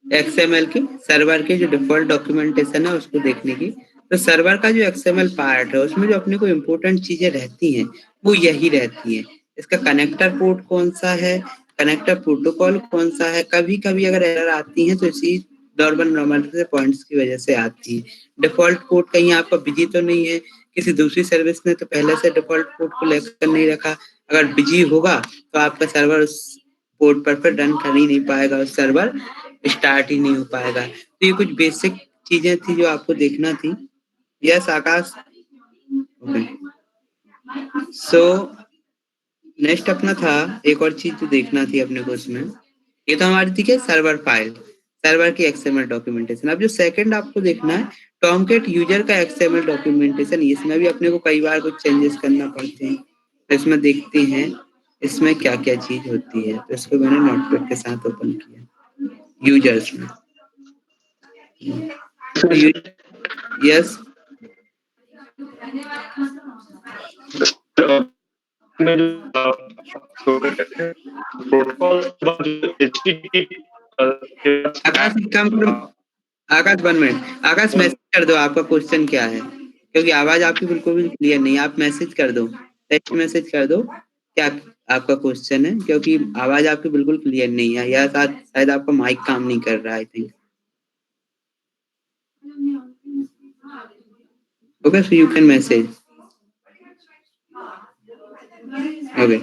XML के सर्वर के जो डिफॉल्ट डॉक्यूमेंटेशन है उसको देखने की। तो सर्वर का जो XML पार्ट है उसमें जो अपने को इम्पोर्टेंट चीजें रहती हैं वो यही रहती है। इसका कनेक्टर पोर्ट कौन सा है, कनेक्टर प्रोटोकॉल कौन सा है। कभी कभी अगर एरर आती है तो इसी नॉर्मल से पॉइंट्स की वजह से आती है। डिफॉल्ट पोर्ट कहीं आपका बिजी तो नहीं है, किसी दूसरी सर्विस ने तो पहले से डिफॉल्ट पोर्ट को लेकर नहीं रखा। अगर बिजी होगा तो आपका सर्वर उस पोर्ट पर फिर रन कर ही नहीं पाएगा, उस सर्वर स्टार्ट ही नहीं हो पाएगा। तो ये कुछ बेसिक चीजें थी जो आपको देखना थी। यस आकाश, ओके। सो नेक्स्ट अपना था एक और चीज जो देखना थी अपने को इसमें। ये तो हमारी थी क्या, सर्वर फाइल, सर्वर की XML डॉक्यूमेंटेशन। अब जो सेकंड आपको देखना है टॉमकैट यूजर का XML डॉक्यूमेंटेशन। इसमें भी अपने को कई बार कुछ चेंजेस करना पड़ते हैं। तो इसमें देखते हैं इसमें क्या क्या चीज होती है। तो इसको मैंने नोटपैड के साथ ओपन किया यूजर्स में। यस आकाश 1 मिनट, आकाश मैसेज कर दो आपका क्वेश्चन क्या है, क्योंकि आवाज आपकी बिल्कुल भी क्लियर नहीं है। आप मैसेज कर दो, टेक्स्ट मैसेज कर दो क्या आपका क्वेश्चन है, क्योंकि आवाज आपकी बिल्कुल क्लियर नहीं है, या शायद आपका माइक काम नहीं कर रहा है। I think okay, so you can message. Okay,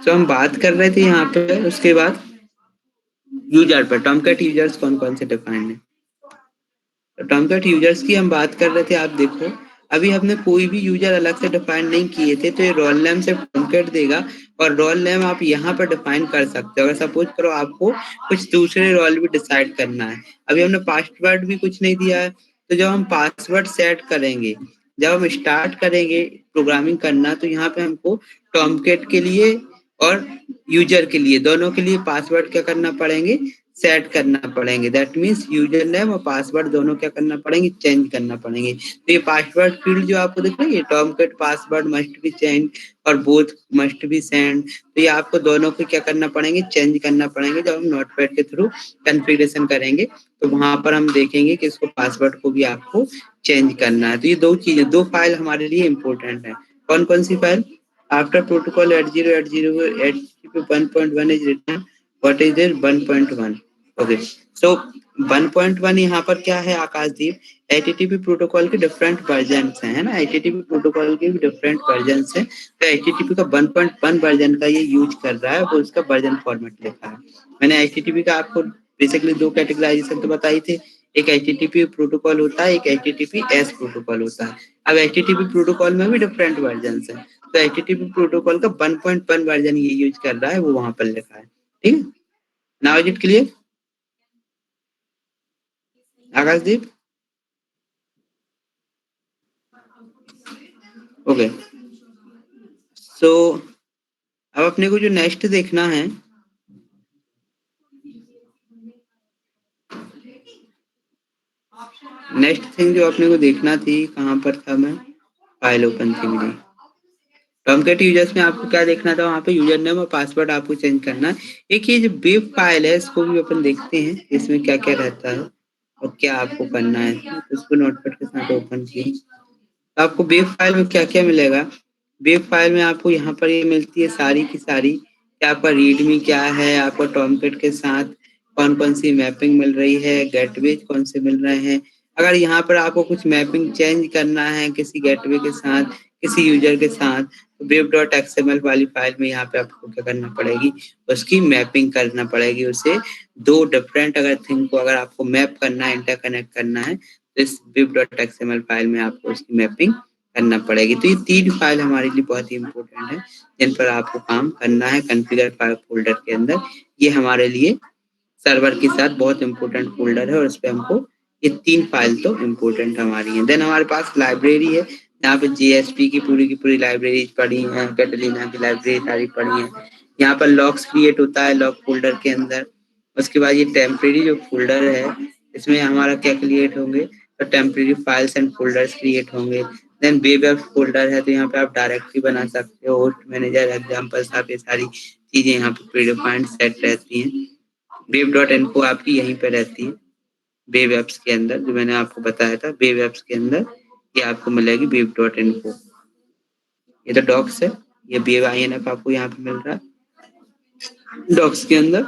so हम बात कर रहे थे यहाँ पे उसके बाद यूजर पर। टॉमकैट यूजर्स कौन कौन से डिफाइंड है। टॉमकैट यूजर्स की हम बात कर रहे थे। आप देखो अभी हमने कोई भी यूजर अलग से डिफाइन नहीं किए थे, तो ये रोल नेम से टॉमकैट देगा और रोल नेम आप यहाँ पर डिफाइन कर सकते हो। अगर सपोज करो आपको कुछ दूसरे रोल भी डिसाइड करना है, अभी हमने पासवर्ड भी कुछ नहीं दिया है, तो जब हम पासवर्ड सेट करेंगे, जब हम स्टार्ट करेंगे प्रोग्रामिंग करना, तो यहाँ पे हमको टॉमकैट के लिए और यूजर के लिए, दोनों के लिए पासवर्ड क्या करना पड़ेंगे, सेट करना पड़ेंगे। दैट मीन्स यूजर नेम और पासवर्ड दोनों क्या करना पड़ेंगे, चेंज करना पड़ेंगे। तो ये पासवर्ड फील्ड जो आपको दिख रही है, Tomcat password must be change और बोथ मस्ट बी सेंड, तो ये आपको दोनों को क्या करना पड़ेंगे, चेंज करना पड़ेंगे। जब हम नोटपैड के थ्रू कॉन्फ़िगरेशन करेंगे तो वहां पर हम देखेंगे कि इसको पासवर्ड को भी आपको चेंज करना है। तो ये दो चीजें, दो फाइल हमारे लिए इम्पोर्टेंट है। कौन कौन सी file, After protocol 8080 HTTP 1.1 is written, what is this 1.1? Okay, so 1.1 यहाँ पर क्या है आकाशदीप, HTTP प्रोटोकॉल के डिफरेंट वर्जन्स हैं, है ना, HTTP प्रोटोकॉल के भी डिफरेंट वर्जन्स हैं, तो HTTP का 1.1 वर्जन का ये यूज कर रहा है, वो उसका वर्जन फॉर्मेट लिखा है। मैंने HTTP का आपको बेसिकली दो कैटेगराइजेशन तो बताई थी, एक HTTP प्रोटोकॉल होता है, एक HTTPS प्रोटोकॉल होता है। अब HTTP प्रोटोकॉल में भी डिफरेंट वर्जन्स हैं, तो HTTP प्रोटोकॉल का 1.1 वर्जन ये यूज कर रहा है, वो वहां पर लिखा है। ठीक है, now is it clear Akashdeep? Okay, so अब अपने को जो नेक्स्ट देखना है, नेक्स्ट थिंग जो अपने को देखना थी, कहाँ पर था, मैं फाइल ओपन थी मेरी, टॉमकैट यूजर्स में आपको क्या देखना था, वहाँ पे यूजर नेम और पासवर्ड आपको चेंज करना है। एक ये जो वेब फाइल है, इसको भी अपन देखते हैं इसमें क्या क्या रहता है और क्या आपको करना है, तो इसको नोटपैड के साथ ओपन किए, तो आपको वेब फाइल में क्या क्या मिलेगा। वेब फाइल में आपको यहाँ पर ये मिलती है सारी की सारी, कि आपका रीडमी क्या है, आपको टॉमकैट के साथ कौन कौन सी मैपिंग मिल रही है, गेटवे कौन से मिल रहे हैं। अगर यहाँ पर आपको कुछ मैपिंग चेंज करना है किसी गेटवे के साथ, किसी यूजर के साथ, तो web.xml वाली फाइल में यहाँ पे आपको क्या करना पड़ेगी, उसकी मैपिंग करना पड़ेगी। उसे दो डिफरेंट अगर थिंग को अगर आपको मैप करना है, इंटरकनेक्ट करना है, तो इस web.xml फाइल में आपको उसकी मैपिंग करना पड़ेगी। तो ये तीन फाइल हमारे लिए बहुत ही इम्पोर्टेंट है, जिन पर आपको काम करना है कॉन्फ़िगर फाइल फोल्डर के अंदर। ये हमारे लिए सर्वर के साथ बहुत इम्पोर्टेंट फोल्डर है, और इस पे हमको ये तीन फाइल तो इम्पोर्टेंट हमारी है। देन हमारे पास लाइब्रेरी है, यहाँ पे JSP की पूरी लाइब्रेरी पड़ी है, कैटलीना की लाइब्रेरी सारी पड़ी है। यहाँ पर लॉग्स क्रिएट होता है लॉग फोल्डर के अंदर। उसके बाद ये टेम्परेरी जो फोल्डर है, इसमें हमारा क्या क्रिएट होंगे, तो temporary files and folders create होंगे। देन वेब ऐप फोल्डर है, तो यहाँ पे आप डायरेक्टरी बना सकते हो, होस्ट मैनेजर, एग्जाम्पल्स, आप ये सारी चीजें यहाँ पे प्रीडिफाइंड सेट रहती हैं। web.info आपकी यहीं पे रहती है, वेब एप्स के अंदर, जो मैंने आपको बताया था, वेब एप्स के अंदर ये आपको मिलेगी web.info। ये तो डॉक्स है, ये web.inf आपको यहाँ पे मिल रहा है डॉक्स के अंदर।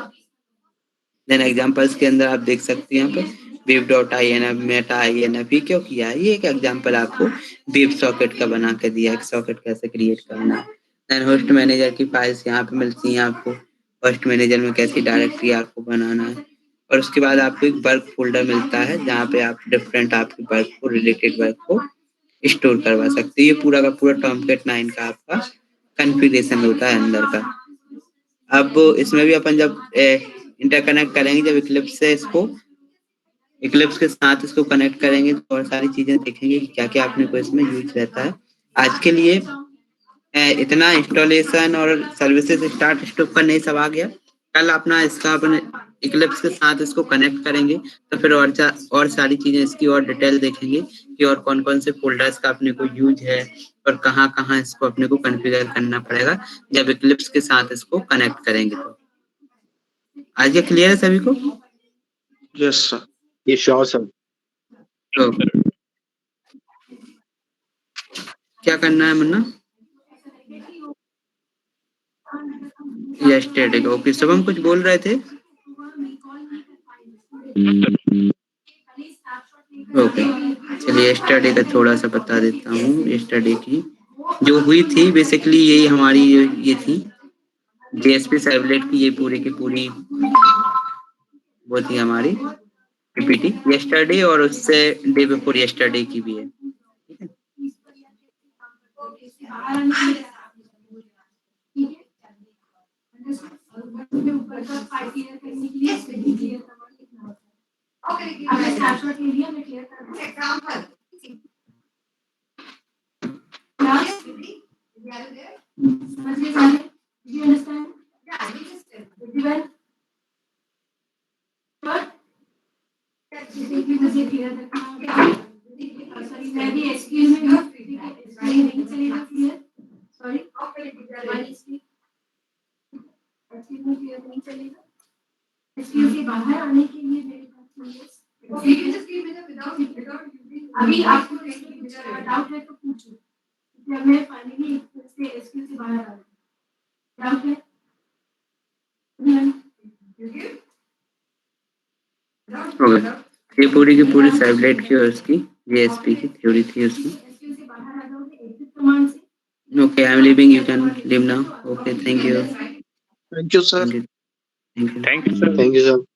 देन एग्जांपल्स के अंदर आप देख सकते हैं यहाँ पे web.inf, मेटा inf, ये क्यों किया है, ये एक एग्जांपल आपको वेब सॉकेट का बना के दिया है, एक सॉकेट कैसे क्रिएट करना है। देन होस्ट मैनेजर की फाइल्स यहाँ पे मिलती हैं आपको, होस्ट मैनेजर में कैसी डायरेक्टरी आपको बनाना है। और उसके बाद आपको एक वर्क फोल्डर मिलता है, जहाँ पे आप डिफरेंट आपके वर्क को, रिलेटेड वर्क को स्टोर करवा सकते हैं। ये पूरा का पूरा टॉमकैट 9 का आपका कॉन्फ़िगरेशन होता है अंदर का। अब इसमें भी अपन जब इंटरकनेक्ट करेंगे, जब इक्लिप्स से इसको, इक्लिप्स के साथ इसको कनेक्ट करेंगे, तो और सारी चीजें देखेंगे कि क्या क्या अपने को इसमें यूज रहता है। आज के लिए इतना इंस्टॉलेशन और सर्विसेज स्टार्ट स्टॉप का नहीं सब आ गया। कल अपना इसका अपने इक्लिप्स के साथ इसको कनेक्ट करेंगे, तो फिर और सारी चीजें इसकी और डिटेल देखेंगे कि और कौन कौन से फोल्डर्स का अपने को यूज है, और कहाँ कहाँ इसको अपने को कॉन्फ़िगर करना पड़ेगा जब इक्लिप्स के साथ इसको कनेक्ट करेंगे। तो आज ये क्लियर है सभी को? Yes sir. ये श्योर सर। तो क्या करना है मुन्ना? यस्टरडे का, ओके। शुभम कुछ बोल रहे थे? ओके, चलिए यस्टरडे का थोड़ा सा बता देता हूँ। यस्टरडे की जो हुई थी, बेसिकली यही हमारी ये थी JSP सर्वलेट की, ये पूरी की पूरी वो थी हमारी PPT यस्टरडे, और उससे डे बिफोर यस्टरडे की भी है। ठीक है, अभी आपको डाउट है तो पूछो। हो गया। ये पूरी की पूरी सर्वलेट की और उसकी जेएसपी की थ्योरी थी उसमें। Okay, I am leaving, you can leave now. Okay, thank you. Thank you sir. Thank you. Thank you, sir. Thank you sir.